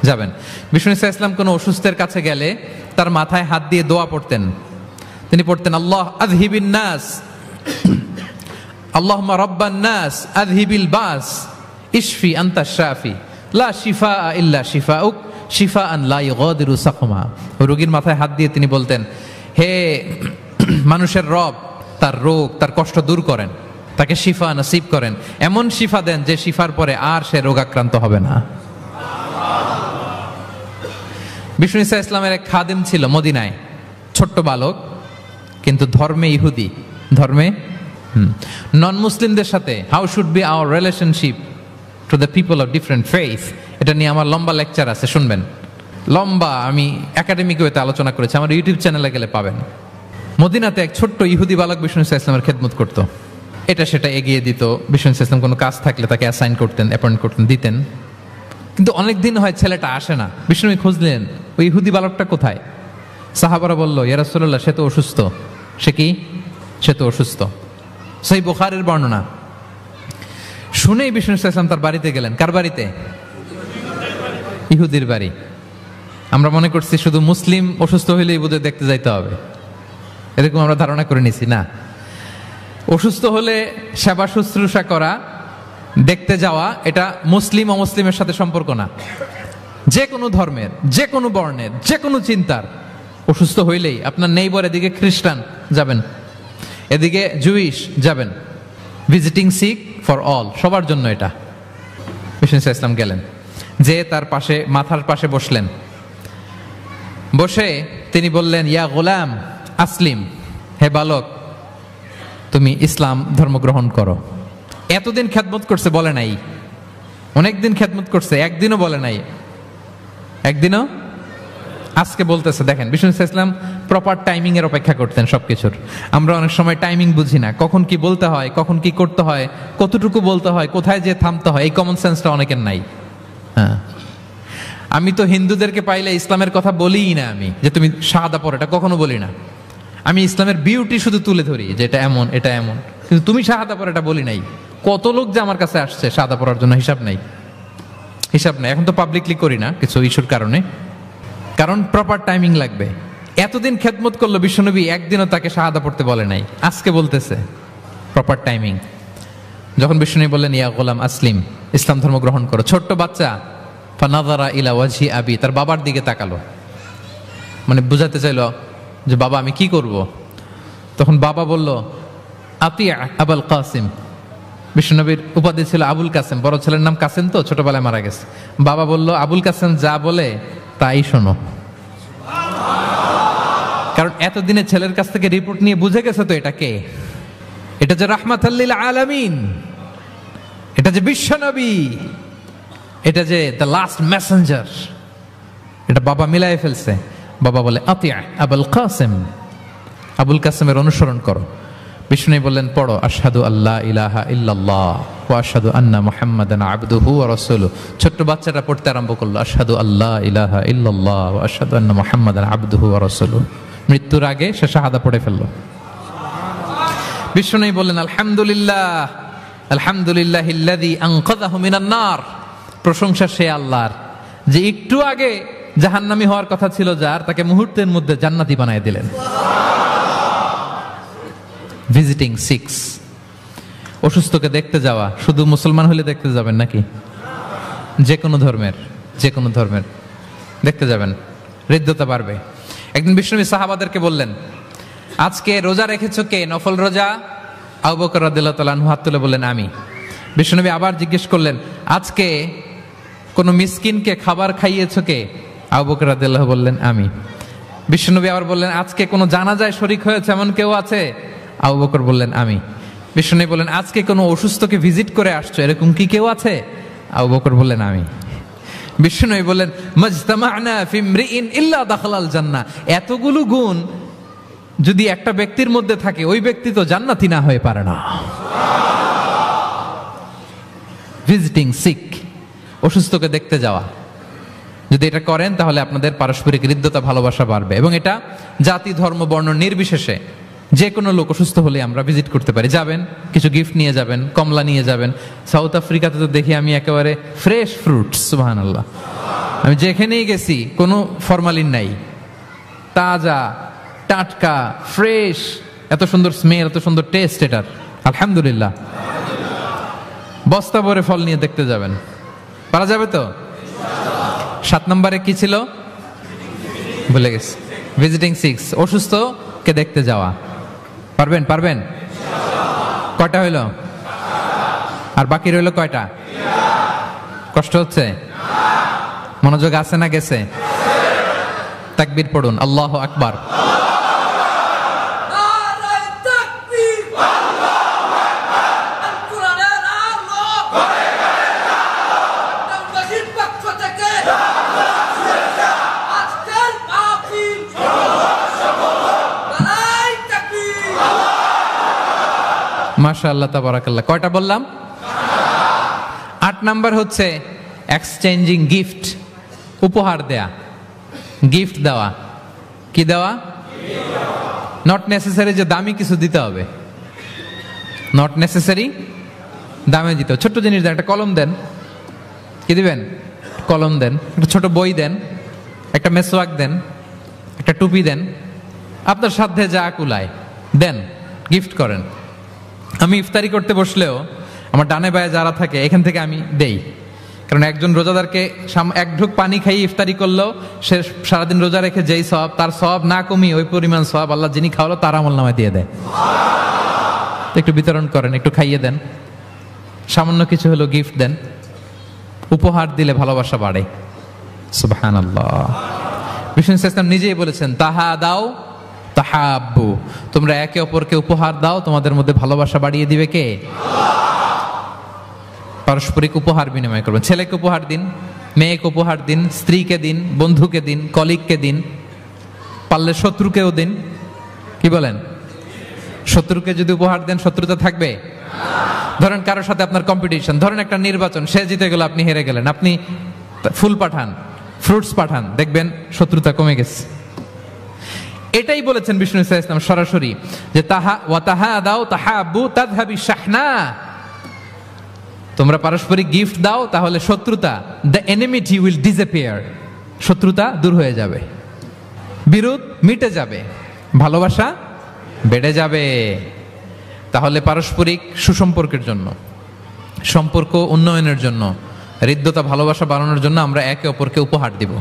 যাবেন। বিষ্ণু ইসা ইসলাম কোনো অসুস্থের কাছে গেলে তার মাথায় হাত দিয়ে দোয়া পড়তেন। তিনি পড়তেন, আল্লাহ আযহিবিন নাস, আল্লাহুম্মা রাব্বান নাস আযহিবিল বাস, ইশফি আনতা শাফি, লা শিফা ইল্লা শিফাউক, শিফাআন লা ইগাদিরু সাকমা। রোগীর মাথায় হাত দিয়ে তিনি বলতেন, হে মানুষের রব, তার রোগ, তার কষ্ট দূর করেন, তাকে শিফা নসিব করেন, এমন শিফা দেন যে শিফার পরে আর সে রোগাক্রান্ত হবে না। বিষ্ণু ইসা ইসলামের এক খাদেম ছিল মদিনায়, ছোট্ট বালক, কিন্তু ধর্মে ইহুদি, ধর্মে নন মুসলিমদের সাথে how should be our relationship to the people of different faith, এটা নিয়ে আমার লম্বা লেকচার আছে, শুনবেন। লম্বা, আমি একাডেমিক ওয়েতে আলোচনা করেছি, আমার ইউটিউব চ্যানেলে গেলে পাবেন। মদিনাতে এক ছোট্ট ইহুদি বালক বিষ্ণু ইসা ইসলামের খেদমত করতো, এটা সেটা এগিয়ে দিত। বিষ্ণু ইসা ইসলাম কোনো কাজ থাকলে তাকে অ্যাসাইন করতেন, অ্যাপয়েন্ট করতেন, দিতেন। কিন্তু অনেক দিন হয় ছেলেটা আসে না। বিষ্ণু খুঁজলেন ওই ইহুদি বালকটা কোথায়। সাহাবারা বলল, ইয়া রাসূলুল্লাহ, সে তো অসুস্থ। সে কি? সে তো অসুস্থ। সেই বুখারীর বর্ণনা শুনেই বিষ্ণু ইসলাম তার বাড়িতে গেলেন। কার বাড়িতে? ইহুদির বাড়ি। আমরা মনে করছি শুধু মুসলিম অসুস্থ হইলেই বোধহয় দেখতে যাইতে হবে, এরকম আমরা ধারণা করে নিছি। না, অসুস্থ হলে সেবা শুশ্রূষা করা, দেখতে যাওয়া, এটা মুসলিম অমুসলিমের সাথে সম্পর্ক না। যে কোনো ধর্মের, যে কোনো বর্ণের, যে কোনো চিন্তার অসুস্থ হইলেই আপনার নেইবার, এদিকে খ্রিস্টান যাবেন, এদিকে জুইশ যাবেন, ভিজিটিং সিক ফর অল, সবার জন্য এটা। বিষ্ণু ইসলাম গেলেন, যে তার পাশে, মাথার পাশে বসলেন। বসে তিনি বললেন, ইয়া গোলাম আসলিম, হে বালক, তুমি ইসলাম ধর্ম গ্রহণ করো। এতদিন খেদমত করছে, বলে নাই। অনেকদিন খেদমত করছে, একদিনও বলে নাই, একদিনও। আজকে বলতেছে। দেখেন, বিষ্ণু ইসলাম প্রপার টাইমিং এর অপেক্ষা করতেন সবকিছুর। আমরা অনেক সময় টাইমিং বুঝি না, কখন কি বলতে হয়, কখন কি করতে হয়, কতটুকু বলতে হয়, কোথায় যে থামতে হয়, এই কমন সেন্সটা অনেকের নাই। হ্যাঁ, আমি তো হিন্দুদেরকে পাইলে ইসলামের কথা বলিই না, আমি যে তুমি শাহাদা পড়ো, এটা কখনো বলি না। আমি ইসলামের বিউটি শুধু তুলে ধরি, যে এটা এমন, এটা এমন, কিন্তু তুমি শাহাদা পড়ো এটা বলি নাই। কত লোক যে আমার কাছে আসছে শাহাদা পড়ার জন্য, হিসাব নাই, হিসাব নাই। এখন তো পাবলিকলি করি না কিছু ইস্যুর কারণে, কারণ প্রপার টাইমিং লাগবে। এতদিন খেদমত করলো বিশ্বনবী, একদিনও তাকে শাহাদা পড়তে বলে নাই, আজকে বলতেছে। Proper timing. যখন বিশ্বনবী বললেন, ইয়া গোলাম আসলিম, ইসলাম ধর্ম গ্রহণ করো, ছোট্ট বাচ্চা ফানাযারা ইলা ওয়াজহি আবি, তার বাবার দিকে তাকালো, মানে বুঝাতে চাইলো যে বাবা আমি কি করব। তখন বাবা বলল, আতিয়া আবুল কাসিম। বিশ্বনবীর উপাধি ছিল আবুল কাসেম, বড় ছেলের নাম কাসেম, তো ছোটবেলায় মারা গেছে। বাবা বলল, আবুল কাসেম যা বলে তাই শোনো। কারণ এতদিনে ছেলের কাছ থেকে রিপোর্ট নিয়ে বুঝে গেছে তো এটা কে, এটা যে রাহমাতাল লিল আলামিন, এটা যে বিশ্বনবী, এটা যে দ্য লাস্ট মেসেঞ্জার, এটা বাবা মিলাই ফেলছে। বাবা বলে, আতিয়া আবুল কাসেম, আবুল কাসেমের অনুসরণ করো। বিষ্ণু বললেন, পড়ো আশহাদু আল্লা ইলাহা ইল্লাল্লাহ ওয়া আশহাদু আন্না মুহাম্মাদান আবদুহু ওয়া রাসূলুহু। ছোট্ট বাচ্চাটা পড়তে আরম্ভ করলো, আশহাদু আল্লা ইলাহা ইল্লাল্লাহ ওয়া আশহাদু আন্না মুহাম্মাদান আবদুহু ওয়া রাসূলুহু। মৃত্যুর আগে সে শাহাদা পড়ে ফেললো। বিষ্ণু বললেন, আলহামদুলিল্লাহ, আলহামদুলিল্লাহিল্লাযী আনকাযাহু মিনান নার। প্রশংসা সে আল্লাহর যে একটু আগে জাহান্নামী হওয়ার কথা ছিল যার, তাকে মুহূর্তের মধ্যে জান্নাতি বানায় দিলেন। ভিজিটিং সিক্স, অসুস্থকে দেখতে যাওয়া। শুধু মুসলমান হলে দেখতে যাবেন নাকি? যে কোনো ধর্মের, যে কোনো ধর্মের দেখতে যাবেন, হৃদ্যতা বাড়বে। একদিন বিশ্বনবী সাহাবাদেরকে বললেন, আজকে রোজা রেখেছো কে? নফল রোজা? আবু বকর রাদিয়াল্লাহু তাআলা আনহু হাত তুলে বললেন, আমি। বিশ্বনবী আবার জিজ্ঞেস করলেন, আজকে কোন মিসকিনকে খাবার খাইয়েছো কে? আবু বকর রাদিয়াল্লাহু বললেন, আমি। বিশ্বনবী আবার বললেন, আজকে কোনো জানাজায় শরীক হয়েছে এমন কেউ আছে? আবু বকর বললেন, আমি। বিশ্বনবী বললেন, আজকে কোনো অসুস্থকে ভিজিট করে আসছো এরকম কি কেউ আছে? আবু বকর বললেন, আমি। বিশ্বনবী বললেন, মাজতামা'না ফি ইমরিইন ইল্লা দাখালাল জান্নাহ। এতগুলো গুণ যদি একটা ব্যক্তির মধ্যে থাকে, ওই ব্যক্তি তো জান্নাতি না হয়ে পারে না। ভিজিটিং সিক, অসুস্থকে দেখতে যাওয়া, যদি এটা করেন তাহলে আপনাদের পারস্পরিক হৃদ্যতা, ভালোবাসা বাড়বে। এবং এটা জাতি, ধর্ম, বর্ণ নির্বিশেষে যে কোনো লোক অসুস্থ হলে আমরা ভিজিট করতে পারি, যাবেন, কিছু গিফট নিয়ে যাবেন, কমলা নিয়ে যাবেন। সাউথ আফ্রিকাতে তো দেখি আমি একেবারে ফ্রেশ ফ্রুট, সুবহানাল্লাহ। আমি যেখানেই গেছি কোনো ফরমালিন নাই, তাজা টাটকা ফ্রেশ, এত সুন্দর স্মেল, এত সুন্দর টেস্ট এটার, আলহামদুলিল্লাহ। বস্তা ভরে ফল নিয়ে দেখতে যাবেন, পারা যাবে তো? 7 নম্বরে কি ছিল ভুলে গেছি, ভিজিটিং 6, অসুস্থ কে দেখতে যাওয়া। পারবেন? পারবেন? কয়টা হইল? আর বাকি রইল কয়টা? কষ্ট হচ্ছে? মনোযোগ আছে না গেছে? তাকবীর পড়ুন, আল্লাহু আকবার। মাশাআল্লাহ, তাবারাকাল্লাহ। কয়টা বললাম? 8 নাম্বার হচ্ছে এক্সচেঞ্জিং গিফট, উপহার দেয়া, গিফট দেওয়া। কি দেওয়া? নট নেসেসারি যে দামি কিছু দিতে হবে, নট নেসেসারি দামে দিতে হবে। ছোট্ট জিনিস দেন, একটা কলম দেন, কি দিবেন? কলম দেন, একটা ছোট বই দেন, একটা মেসওয়াক দেন, একটা টুপি দেন, আপনার সাধ্যে যা কুলায় দেন, গিফট করেন। আমি ইফতারি করতে বসলেও আমার ডানে বায়ে যারা থাকে এখান থেকে আমি দেই, কারণ একজন রোজাদারকে এক ঢুক পানি খাইয়ে ইফতারি করলেও সে সারাদিন রোজা রেখে যেই সওয়াব, তার সওয়াব না কমিয়ে ওই পরিমাণ সওয়াব আল্লাহ যিনি খাওয়ালো তার আমলনামায় দিয়ে দেয়। একটু বিতরণ করেন, একটু খাইয়ে দেন, সামান্য কিছু হলো গিফট দেন। উপহার দিলে ভালোবাসা বাড়ে, সুবহানাল্লাহ। বিষ্ণু ইসলাম নিজেই বলেছেন, তাহা দাও তাহাব্বু, তোমরা একে অপরকে উপহার দাও, তোমাদের মধ্যে ভালোবাসা বাড়িয়ে দিবে কে? পারস্পরিক উপহার বিনিময় করবেন। ছেলেকে উপহার দিন, মেয়েকে উপহার দিন, স্ত্রীকে দিন, বন্ধুকে দিন, কলিগকে দিন, পারলে শত্রুকেও দিন। কি বলেন? শত্রুকে যদি উপহার দেন শত্রুতা থাকবে? ধরেন কারোর সাথে আপনার কম্পিটিশন, ধরেন একটা নির্বাচন, সে জিতে গেল, আপনি হেরে গেলেন, আপনি ফুল পাঠান, ফ্রুটস পাঠান, দেখবেন শত্রুতা কমে গেছে। এটাই বলেছেন বিষ্ণু ইসলাম সরাসরি, যে তাহা ওয়া তাহা দাও তাহাব্বু তাযহাবি শাহনা, তোমরা পারস্পরিক গিফট দাও, তাহলে শত্রুতা, দ্য এনিমিটি উইল ডিসঅ্যাপিয়ার, শত্রুতা দূর হয়ে যাবে, বিরোধ মিটে যাবে, ভালোবাসা বেড়ে যাবে। তাহলে পারস্পরিক সুসম্পর্কের জন্য, সম্পর্ক উন্নয়নের জন্য, হৃদ্যতা ভালোবাসা বাড়ানোর জন্য আমরা একে অপরকে উপহার দিব,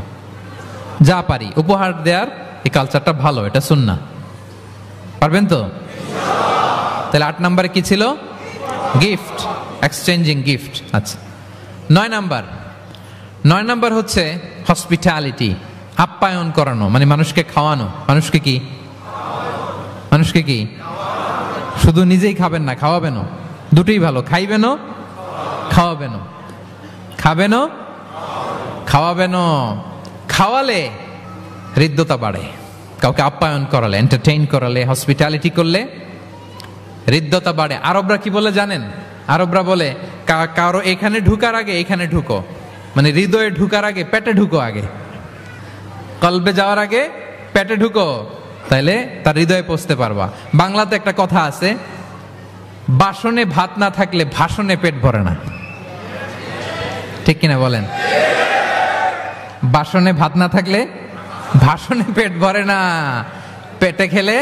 যা পারি উপহার দেওয়ার এই কালচারটা ভালো, এটা সুন্নাহ। পারবেন তো? তাহলে 8 নম্বরে কি ছিল? Gift, exchanging gift. আচ্ছা, 9 নাম্বার হচ্ছে হসপিটালিটি, আপ্যায়ন করানো, মানে মানুষকে খাওয়ানো। মানুষকে কি? মানুষকে কি? শুধু নিজেই খাবেন না, খাওয়াবেনও, দুটোই ভালো। খাইবেনও, খাওয়াবেনও, খাবেনও, খাওয়াবেনও। খাওয়ালে হৃদ্যতা বাড়ে, কাউকে আপ্যায়ন করালে, এন্টারটেইন করালে, হসপিটালিটি করলে হৃদ্যতা বাড়ে। আরবরা কি বলে জানেন? আরবরা বলে কারো এখানে ঢুকার আগে এখানে ঢুকো, মানে হৃদয়ে ঢুকার আগে পেটে ঢুকো, আগে কলবে যাওয়ার আগে পেটে ঢুকো, তাইলে তার হৃদয়ে পৌঁছতে পারবা। বাংলাতে একটা কথা আছে, বাসনে ভাত না থাকলে ভাষণে পেট ভরে না। ঠিক কিনা বলেন? বাসনে ভাত না থাকলে ভাষণে পেট ভরে না, পেটে খেলে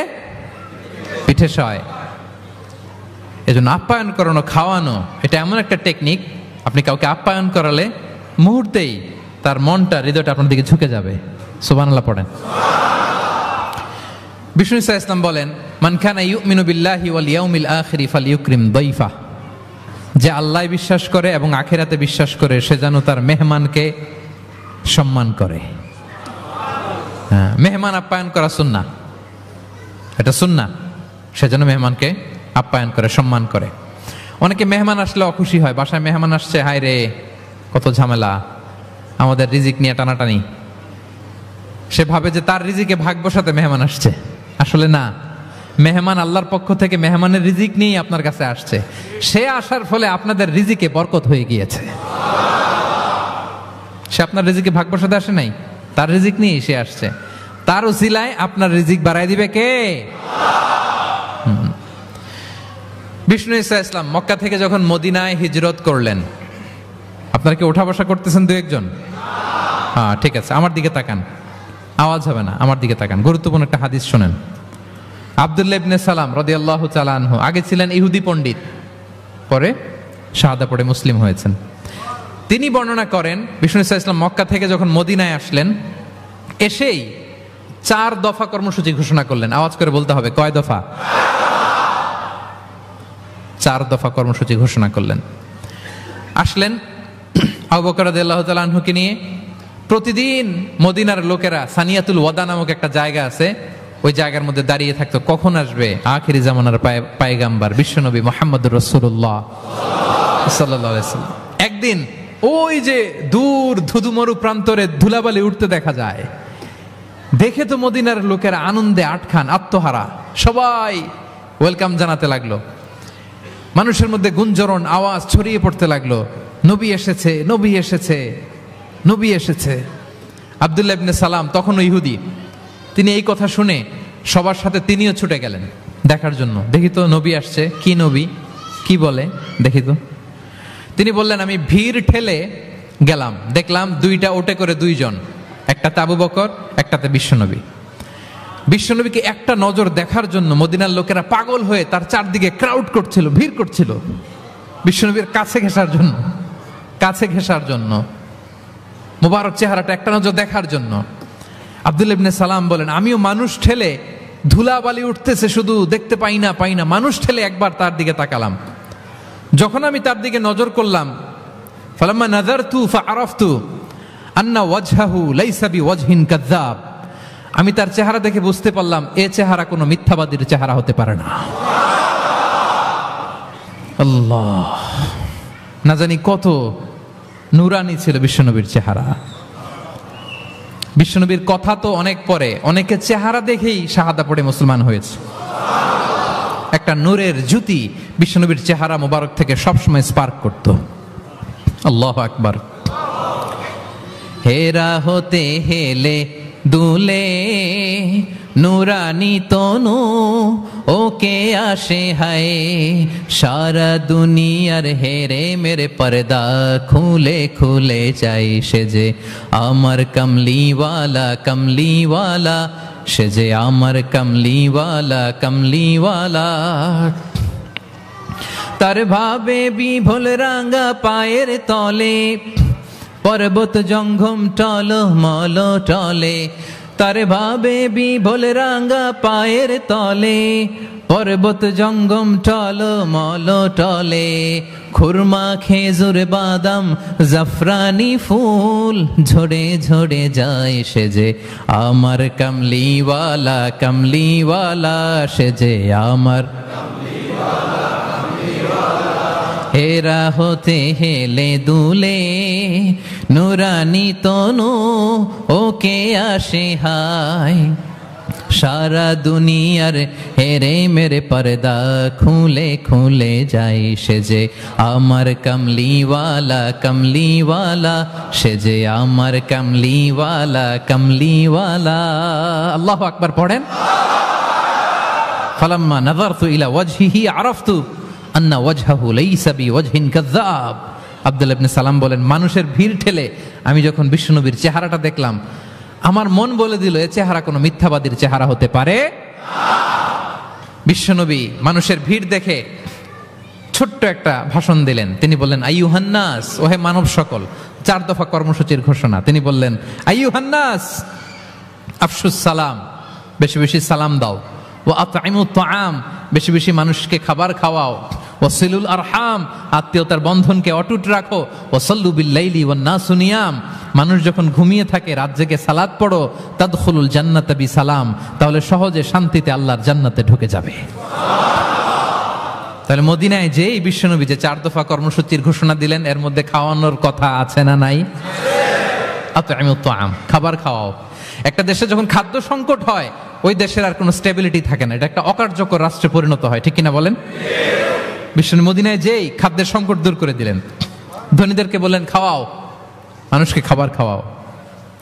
পিঠে সয়। এজন্য আপ্যায়ন করানো, খাওয়ানো, এটা এমন একটা টেকনিক, আপনি কাউকে আপ্যায়ন করালে মুহূর্তেই তার মনটা, হৃদয়টা আপনার দিকে ঝুঁকে যাবে। সুবহানাল্লাহ পড়েন। বিষ্ণু ইসলাম বলেন, মান কানা ইউমিনু বিল্লাহি ওয়াল ইয়াউমিল আখিরি ফালইউকরিম দাইফা, যে আল্লাহ বিশ্বাস করে এবং আখিরাতে বিশ্বাস করে সে যেন তার মেহমানকে সম্মান করে। হ্যাঁ, মেহমান আপ্যায়ন করা সুন্নাহ, এটা সুন্নাহ, সে যেন মেহমানকে আপ্যায়ন করে, সম্মান করে। অনেকে মেহমান আসলে অখুশি হয়, বাসায় মেহমান আসছে, হায় রে কত ঝামেলা, আমাদের রিজিক নিয়ে টানাটানি। সে ভাবে যে তার রিজিকে ভাগ বসাতে মেহমান আসছে, আসলে না। মেহমান আল্লাহর পক্ষ থেকে মেহমানের রিজিক নিয়েই আপনার কাছে আসছে, সে আসার ফলে আপনাদের রিজিকে বরকত হয়ে গিয়েছে। সে আপনার রিজিকে ভাগ বসাতে আসে নাই, তার রিজিক নিয়েই সে আসছে, তার উসিলায় আপনার রিজিক বাড়ায় দিবে কে? বিষ্ণু ঈসা ইসলাম মক্কা থেকে যখন মদিনায় হিজরত করলেন, আপনারা কি ওঠা বসা করতেছেন দু একজন? হ্যাঁ, ঠিক আছে, আমার দিকে তাকান, আওয়াজ হবে না, আমার দিকে তাকান। গুরুত্বপূর্ণ একটা হাদিস শোনেন। আব্দুল্লাহ ইবনে সালাম রাদিয়াল্লাহু তাআলা আনহু আগে ছিলেন ইহুদি পণ্ডিত, পরে শাহাদা পড়ে মুসলিম হয়েছেন। তিনি বর্ণনা করেন বিষ্ণু ঈসা ইসলাম মক্কা থেকে যখন মদিনায় আসলেন, এসেই 4 দফা কর্মসূচি ঘোষণা করলেন। আওয়াজ করে বলতে হবে, কয় দফা? 4 দফা কর্মসূচি ঘোষণা করলেন। আসলেন আবু বকর রাদিয়াল্লাহু তাআলা আনহুকে নিয়ে। প্রতিদিন মদিনার লোকেরা সানিয়াতুল ওয়াদা নামক একটা জায়গা আছে, ওই জায়গার মধ্যে দাঁড়িয়ে থাকতো, কখন আসবে আখিরি জামানার পায়গাম্বার বিশ্বনবী মুহাম্মদুর রাসূলুল্লাহ সাল্লাল্লাহু আলাইহি ওয়াসাল্লাম। একদিন ওই যে দূর ধুধুমরু প্রান্তরে ধুলাবালি উঠতে দেখা যায়। দেখে তো মদিনার লোকেরা আনন্দে আটখান, আত্মহারা, সবাই ওয়েলকাম জানাতে লাগলো। মানুষের মধ্যে গুঞ্জরণ আওয়াজ ছড়িয়ে পড়তে লাগলো, নবী এসেছে, নবী এসেছে, নবী এসেছে। আব্দুল্লাহ ইবনে সালাম তখনও ইহুদি, তিনি এই কথা শুনে সবার সাথে তিনিও ছুটে গেলেন দেখার জন্য। দেখি তো নবী আসছে, কি নবী, কি বলে দেখি তো। তিনি বললেন, আমি ভিড় ঠেলে গেলাম, দেখলাম 2টা ওটে করে 2 জন, একটাতে আবু বকর, একটাতে বিশ্বনবী। বিশ্বনবীকে একটা নজর দেখার জন্য মদিনার লোকেরা পাগল হয়ে তার চারদিকে ক্রাউড করছিল, ভিড় করছিল, বিশ্বনবীর কাছে ঘেঁষার জন্য, কাছে ঘেঁষার জন্য, মুবারক চেহারাটা একটা নজর দেখার জন্য। আব্দুল্লাহ ইবনে সালাম বলেন, আমিও মানুষ ঠেলে, ধুলাবালি উঠতেছে শুধু, দেখতে পাই না, মানুষ ঠেলে একবার তার দিকে তাকালাম। যখন আমি তার দিকে নজর করলাম, ফালাম্মা নাযারতু ফাআরাফতু আন্না ওয়াজহাহু লাইসা বিওয়াজহিন কাযাব, আমি তার চেহারা দেখে বুঝতে পারলাম এ চেহারা কোনো মিথ্যাবাদীর চেহারা হতে পারে না। আল্লাহ, না জানি কত নুরানি ছিল বিশ্বনবীর চেহারা। বিশ্বনবীর কথা তো অনেক পরে, অনেকে চেহারা দেখেই শাহাদা পড়ে মুসলমান হয়েছে। একটা নূরের জ্যোতি বিশ্বনবীর চেহারা মোবারক থেকে সবসময় স্পার্ক করত। আল্লাহু আকবার। হেরা হতে হেলে দুলে নুরানি তনু ওকে আসে হায়, সারা দুনিয়ার হেরে মেরে পর্দা খুলে খুলে যাই, সে যে আমার কমলিওয়ালা কমলিওয়ালা, সে যে আমার কমলিওয়ালা কমলিওয়ালা। তার ভাবে বিভোল রাঙ্গা পায়ের তলে, পর্বত জঙ্গম টল মল টলে, তার ভাবে বিভোল রাঙ্গা পায়ের তলে, পর্বত জঙ্গম টল মল টলে, খুরমা খেজুর বাদাম জাফরানি ফুল ঝরে ঝরে যায়, সে যে আমার কমলিওয়ালা কমলিওয়ালা, সে যে আমার হেরা হতে হেলে দুলে নুরানি তনু ওকে আসে হায়, সারা দুনিয়ার হেরে মেরে পর্দা খুলে খুলে যাই, সে যে আমার কমলিওয়ালা কমলিওয়ালা, সে যে আমার কমলিওয়ালা কমলিওয়ালা। আল্লাহু আকবার পড়েন। ফালাম্মা নাযারতু ইলা ওয়াজহিহি আরাফতু আন্না ওয়াজহাহু লাইসা বিওয়াজহিন কাযাব। আব্দুল্লাহ ইবনে সালাম বলেন, মানুষের ভিড় ঠেলে আমি যখন বিশ্বনবীর চেহারাটা দেখলাম, আমার মন বলে দিল এ চেহারা কোনো মিথ্যাবাদীর চেহারা হতে পারে। বিশ্বনবী মানুষের ভিড় দেখে ছোট্ট একটা ভাষণ দিলেন। তিনি বললেন, আইয়ুহান নাস, ওহে মানব সকল। 4 দফা কর্মসূচির ঘোষণা। তিনি বললেন, আইয়ুহান নাস আফশুস সালাম, বেশি বেশি সালাম দাও। ওয়া আতঈমুত তাআম, বেশি বেশি মানুষকে খাবার খাওয়াও। ওয়াসিলুল আরহাম, আত্মীয়তার বন্ধনকে অটুট রাখো। ওয়াসাল্লু বিল লাইলি ওয়ান নাসু নিয়াম, মানুষ যখন ঘুমিয়ে থাকে রাত জেগে সালাত পড়ো। তাদখুলুল জান্নাতা বিসালাম, তাহলে সহজে শান্তিতে আল্লাহর জান্নাতে ঢুকে যাবে। তাহলে মদিনায় যেই বিশ্বনবী যে 4 দফা কর্মসূচির ঘোষণা দিলেন, এর মধ্যে খাওয়ানোর কথা আছে না নাই? আতঈমুত তাআম, খাবার খাওয়াও। একটা দেশে যখন খাদ্য সংকট হয়, ওই দেশের আর কোনো স্টেবিলিটি থাকে না, এটা একটা অকার্যকর রাষ্ট্রে পরিণত হয়, ঠিক কিনা বলেন? বিশ্বনবী মদিনায় যেই খাদ্যের সংকট দূর করে দিলেন। ধনীদেরকে বললেন, খাওয়াও, মানুষকে খাবার খাওয়াও।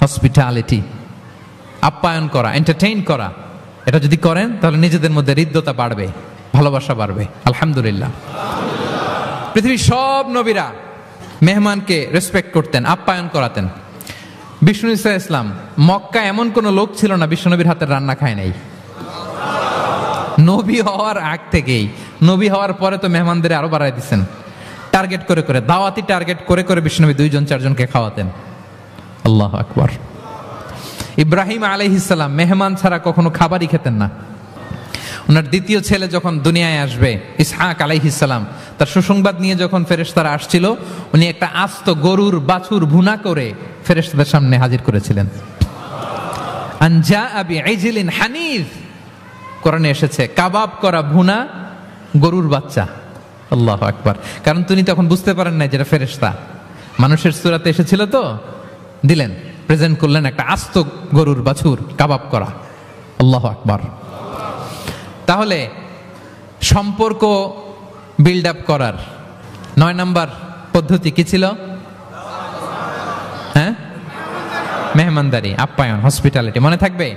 হসপিটালিটি, আপ্যায়ন করা, এন্টারটেইন করা, এটা যদি করেন তাহলে নিজেদের মধ্যে হৃদ্যতা বাড়বে, ভালোবাসা বাড়বে। আলহামদুলিল্লাহ। পৃথিবীর সব নবীরা মেহমানকে রেসপেক্ট করতেন, আপ্যায়ন করাতেন। বিষ্ণু ঈসা ইসলাম মক্কা এমন কোন লোক ছিল না বিশ্বনবীর হাতের রান্না খায় নাই। নবী হওয়ার আগ থেকেই, নবী হওয়ার পরে তো মেহমানদের আরো বাড়াই দিচ্ছেন, টার্গেট করে করে, দাওয়াতি টার্গেট করে করে বিষ্ণুনবী 2-4জনকে খাওয়াতেন। আল্লাহু আকবার। ইব্রাহিম আলাইহিস সালাম মেহমান ছাড়া কখনো খাবারই খেতেন না। ওনার দ্বিতীয় ছেলে যখন দুনিয়ায় আসবে, ইসহাক আলাইহিস সালাম, তার সুসংবাদ নিয়ে যখন ফেরেশতারা আসছিল, উনি একটা আস্ত গরুর বাছুর ভুনা করে ফেরেশতাদের সামনে হাজির করেছিলেন। আনজা আবি ইজলিন হানিফ, কোরআনে এসেছে কাবাব করা ভুনা গরুর বাচ্চা। আল্লাহু আকবার। কারণ তিনি তখন বুঝতে পারেন না যেটা ফেরেশতা, মানুষের সূরাতে এসেছিল তো, দিলেন, প্রেজেন্ট করলেন একটা আস্ত গরুর বাছুর কাবাব করা। আল্লাহু আকবার। তাহলে সম্পর্ক বিল্ড আপ করার 9 নম্বর পদ্ধতি কি ছিল? হ্যাঁ, মেহমানদারি, আপ্যায়ন, হসপিটালিটি। মনে থাকবে?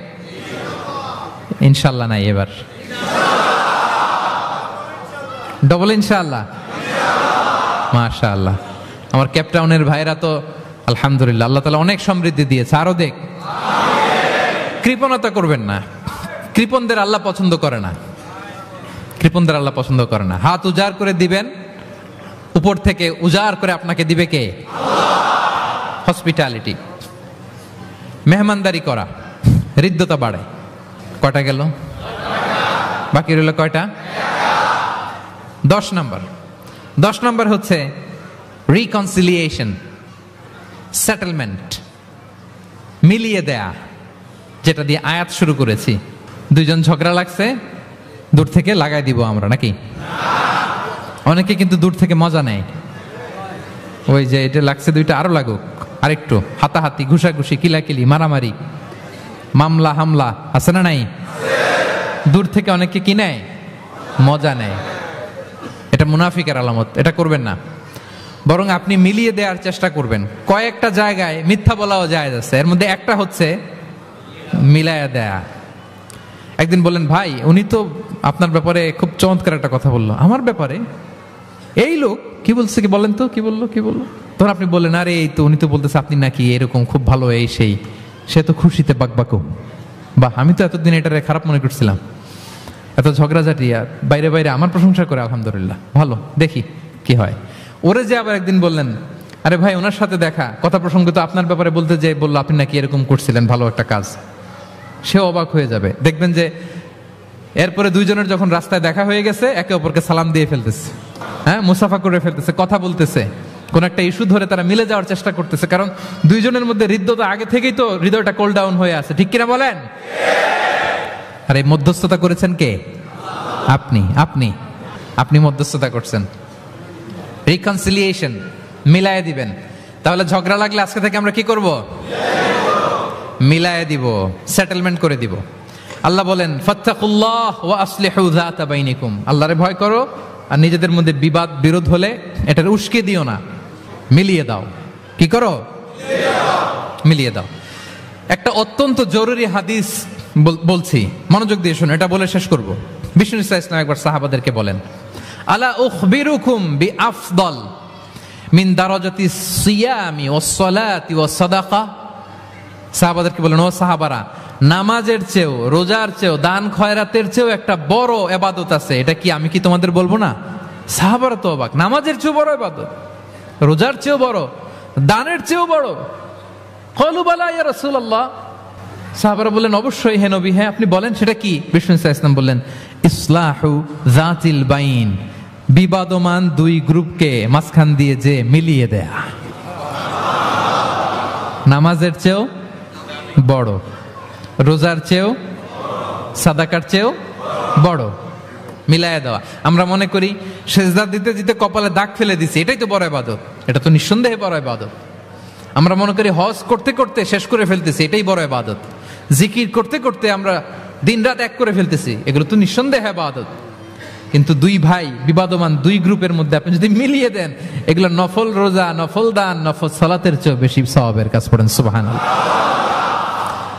ইনশাল্লাহ নাই এবার, ডবল ইনশাআল্লাহ। মাশাআল্লাহ। আমার কেপটাউনের ভাইরা তো আলহামদুলিল্লাহ, আল্লাহ তাআলা অনেক সমৃদ্ধি দিয়েছে, আরো দেখ। কৃপণতা করবেন না, কৃপণদের আল্লাহ পছন্দ করে না, কৃপণদের আল্লাহ পছন্দ করে না। হাত উজাড় করে দিবেন, উপর থেকে উজাড় করে আপনাকে দিবে কে? হসপিটালিটি, মেহমানদারি করা, হৃদ্যতা বাড়ে। কয়টা গেল? বাকি রইল কয়টা? 10 নম্বর। 10 নম্বর হচ্ছে রিকনসিলিয়েশন, সেটেলমেন্ট, মিলিয়ে দেয়া, যেটা দিয়ে আয়াত শুরু করেছি। 2 জন ঝগড়া লাগছে, দূর থেকে লাগাই দিব আমরা, নাকি? অনেকে কিন্তু দূর থেকে মজা নেয়, ওই যে এটা লাগছে 2টা আরো লাগুক, আরেকটু হাতাহাতি, ঘুষাঘুষি, কিলাকিলি, মারামারি, মামলা হামলা, আছে না নাই? দূর থেকে অনেকে কি নেয়? মজা নেয়। এটা মুনাফিকের আলামত, এটা করবেন না। বরং আপনি মিলিয়ে দেওয়ার চেষ্টা করবেন। কয়েকটা জায়গায় মিথ্যা বলাও যায় যাচ্ছে, এর মধ্যে একটা হচ্ছে মিলায়া দেয়া। একদিন বললেন, ভাই উনি তো আপনার ব্যাপারে খুব চমৎকার একটা কথা বললো। আমার ব্যাপারে? এই লোক কি বলছে, কি বলেন তো, কি বললো? তখন আপনি বললেন, আরে এই তো উনি তো বলতেছে আপনি নাকি এরকম খুব ভালো, এই সেই। সে তো খুশিতে বাকবাকু। বাহ, আমি তো এতদিন এটারে খারাপ মনে করছিলাম, এত ঝগড়াঝাটি, বাইরে বাইরে আমার প্রশংসা করে, আলহামদুলিল্লাহ ভালো, দেখি কি হয়। ওরে যে আবার একদিন বললেন, আরে ভাই ওনার সাথে দেখা, কথা প্রসঙ্গ তো আপনার ব্যাপারে বলতে যে বললো আপনি নাকি এরকম করছিলেন, ভালো একটা কাজ। সে অবাক হয়ে যাবে, দেখবেন যে এরপরে 2 জনের যখন রাস্তায় দেখা হয়ে গেছে, একে অপরকে সালাম দিয়ে ফেলতেছে, হ্যাঁ, মুসাফা করে ফেলতেছে, কথা বলতেছে, কোন একটা ইস্যু ধরে তারা মিলে যাওয়ার চেষ্টা করতেছে। কারণ 2 জনের মধ্যে হৃদ্যতা আগে থেকেই তো, হৃদয়টা কোল ডাউন হয়ে আছে, ঠিক কিনা বলেন? আর এই মধ্যস্থতা করেছেন কে? আপনি আপনি আপনি মধ্যস্থতা করছেন। রিকনসিলিয়েশন, মিলায়ে দিবেন। তাহলে ঝগড়া লাগলে আজকে থেকে আমরা কি করব? মিলায়ে দিব, সেটেলমেন্ট করে দিব। আল্লাহ বলেন, ফাত্তাকুল্লাহ ওয়া আসলিহু যাতা বাইনিকুম, আল্লাহরে ভয় করো আর নিজেদের মধ্যে বিবাদ বিরোধ হলে এটার উস্কে দিও না, মিলিয়ে দাও। কি করো? মিলিয়ে দাও। একটা অত্যন্ত জরুরি হাদিস বলছি, মনোযোগ দিয়ে শুনুন, এটা বলে শেষ করব। বিষ্ণু ঈসা ইসলাম একবার সাহাবাদেরকে বলেন, আলা উখবিরুকুম বিআফদাল মিন দারাজাতি সিয়ামি ওয়াস সালাতি ওয়াস সাদাকা। সাহাবাদেরকে বলেন, ও সাহাবারা, নামাজের চেয়েও, রোজার চেয়েও, দান খয়রাতের চেয়েও একটা বড় ইবাদত আছে, এটা কি আমি কি তোমাদের বলবো না? সাহাবারা তো অবাক, নামাজের চেয়েও বড় ইবাদত, রোজার চেয়েও বড়, দানের চেয়েও বড়। ক্বালু বালা ইয়া রাসূলুল্লাহ। সাহাবারা বললেন, অবশ্যই হে নবী, হ্যাঁ আপনি বলেন সেটা কি? বিষ্ণু ইসলাম বললেন, ইসলাহু যাতিল বাইন, বিবাদমান 2 গ্রুপকে মাঝখান দিয়ে যে মিলিয়ে দেয়া। নামাজের চেয়েও বড়, রোজার চেয়েও, সাদাকার চেয়েও বড়, মিলায়া দেওয়া। আমরা মনে করি সেজদা দিতে দিতে কপালে দাগ ফেলে দিছি, এটাই তো বড় ইবাদত। এটা তো নিঃসন্দেহে বড় ইবাদত। আমরা মনে করি হজ করতে করতে শেষ করে ফেলতেছি, এটাই বড় ইবাদত। জিকির করতে করতে আমরা দিনরাত এক করে ফেলতেছি, এগুলো তো নিঃসন্দেহে ইবাদত। কিন্তু 2 ভাই বিবাদমান 2 গ্রুপের মধ্যে আপনি যদি মিলিয়ে দেন, এগুলো নফল রোজা, নফল দান, নফল সালাতের চেয়ে বেশি সওয়াবের কাজ। পড়েন সুবহানাল্লাহ।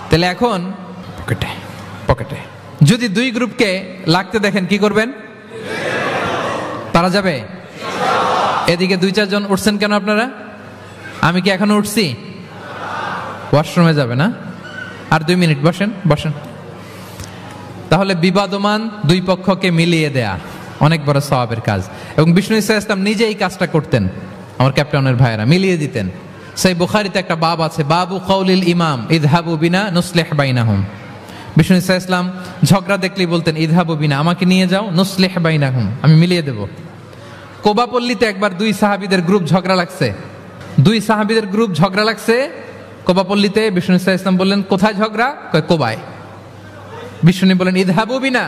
তাহলে এখন পকেটে যদি 2 গ্রুপকে লাগতে দেখেন, কি করবেন? পারা যাবে? এদিকে 2-4 জন উঠছেন কেন আপনারা? আমি কি এখনো উঠছি? ওয়াশরুমে যাবে না? আর 2 মিনিট বসেন বসেন। তাহলে বিবাদমান দুই পক্ষকে মিলিয়ে দেয়া অনেক বড় সওয়াবের কাজ, এবং বিষ্ণু ইসা ইসলাম নিজে এই কাজটা করতেন। আমার ক্যাপ্টেনের ভাইয়েরা মিলিয়ে দিতেন। সেই বুখারীতে একটা বাব আছে, বাবু কাউলিল ইমাম ইযহাবু বিনা নুসলিহ বাইনাহুম। বিষ্ণু ইসা ইসলাম ঝগড়া দেখলেই বলতেন ইযহাবু বিনা, আমাকে নিয়ে যাও, নুসলিহ বাইনাহুম, আমি মিলিয়ে দেব। কোবাপল্লীতে একবার 2 সাহাবীদের গ্রুপ ঝগড়া লাগছে। 2 সাহাবীদের গ্রুপ ঝগড়া লাগছে কোবাপল্লীতে। বিষ্ণু ইসা ইসলাম বললেন কোথায় ঝগড়া? কয় কোবায়। বিষ্ণু বলেন ইযহাবু বিনা,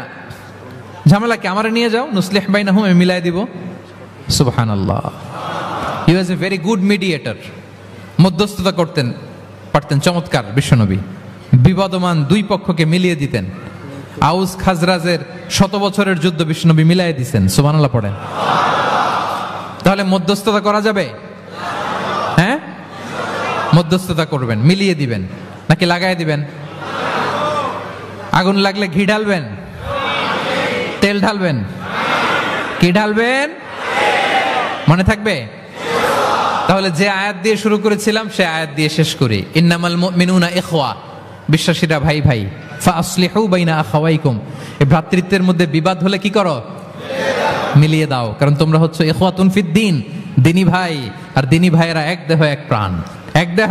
ঝামেলাকে আমারে নিয়ে যাও, নুসলিহ বাইনাহুম, আমি মিলাই দিব। সুবহানাল্লাহ। হি ওয়াজ এ ভেরি গুড মিডিয়েটর। মধ্যস্থতা করতেন পারতেন চমৎকার বিশ্বনবী। বিবাদমান দুই পক্ষকে মিলিয়ে দিতেন। আউস খাজরাজের 100 বছরের যুদ্ধ বিশ্বনবী মিলাই দিতেন। সুবহানাল্লাহ পড়েন। তাহলে মধ্যস্থতা করা যাবে? হ্যাঁ, মধ্যস্থতা করবেন, মিলিয়ে দিবেন নাকি লাগাই দিবেন? আগুন লাগলে ঘি ঢালবেন, তেল ঢালবেন, কি ঢালবেন? মনে থাকবে? তাহলে যে আয়াত দিয়ে শুরু করেছিলাম সে আয়াত দিয়ে শেষ করি। ইন্নামাল মুমিনুনা ইখওয়া, বিশ্বাসীরা ভাই ভাই। ফাসলিহু বাইনা আখাওয়াইকুম, এই ভ্রাতৃত্বের মধ্যে বিবাদ হলে কি করো? মিলিয়ে দাও, কারণ তোমরা হচ্ছে ইখওয়াতুন ফিদ্দিন, দিনী ভাই। আর দিনী ভাইয়েরা এক দেহ এক প্রাণ, এক দেহ।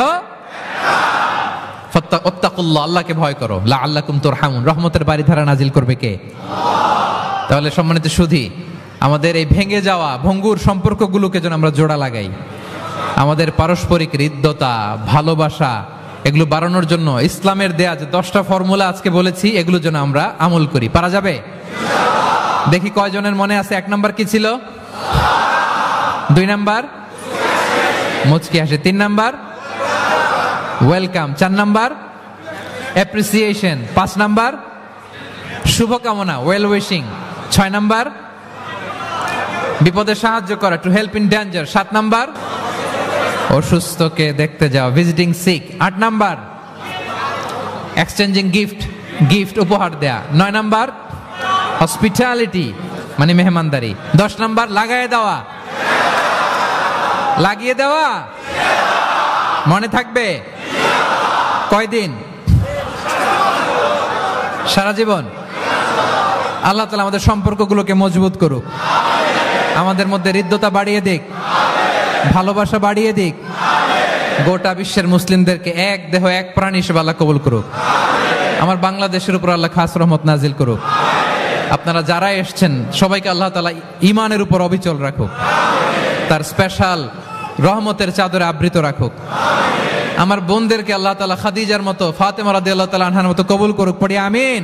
ফাত্তাকুল্লাহ, আল্লাহকে ভয় করো। লাআল্লাকুম তুরহামুন, রহমতের বারিধারা নাজিল করবে কে? তাহলে সম্মানিত সুধী, আমাদের এই ভেঙে যাওয়া ভঙ্গুর সম্পর্কগুলোকে যেন আমরা জোড়া লাগাই। আমাদের পারস্পরিক হৃদ্যতা, ভালোবাসা, এগুলো বাড়ানোর জন্য ইসলামের দেয়া যে 10টা ফর্মুলা আজকে বলেছি, এগুলো যেন আমরা আমল করি। পারা যাবে? দেখি কয়জনের মনে আছে। 1 নাম্বার কি ছিল? 2 নাম্বার মুচকি হাসি, 3 number welcome, 4 number appreciation, 5 number শুভকামনা, ওয়েল উইশিং, 6 নাম্বার বিপদে সাহায্য করা, to help in danger, 7 number অসুস্থকে দেখতে যাওয়া, visiting sick, 8 number exchanging gift, gift উপহার দেয়া, 9 নাম্বার হসপিটালিটি মানে মেহমানদারি, 10 নাম্বার লাগায় দেওয়া, লাগিয়ে দেওয়া। মনে থাকবে? কয়দিন? সারা জীবন। আল্লাহ তাআলা আমাদের সম্পর্কগুলোকে মজবুত করুক, আমাদের মধ্যে হৃদ্যতা বাড়িয়ে দিক, ভালোবাসা বাড়িয়ে দিক। গোটা বিশ্বের মুসলিমদেরকে এক দেহ এক প্রাণ হিসেবে আল্লাহ কবুল করুক। আমার বাংলাদেশের উপর আল্লাহ খাস রহমত নাজিল করুক। আপনারা যারা এসছেন সবাইকে আল্লাহ তাআলা ঈমানের উপর অবিচল রাখুক, তার স্পেশাল রহমতের চাদরে আবৃত রাখুক। আমার বোনদেরকে আল্লাহ তাআলা খাদিজার মতো, ফাতেমা রাদিয়াল্লাহু তাআলা আনহার মতো কবুল করুক। পড়ি আমিন।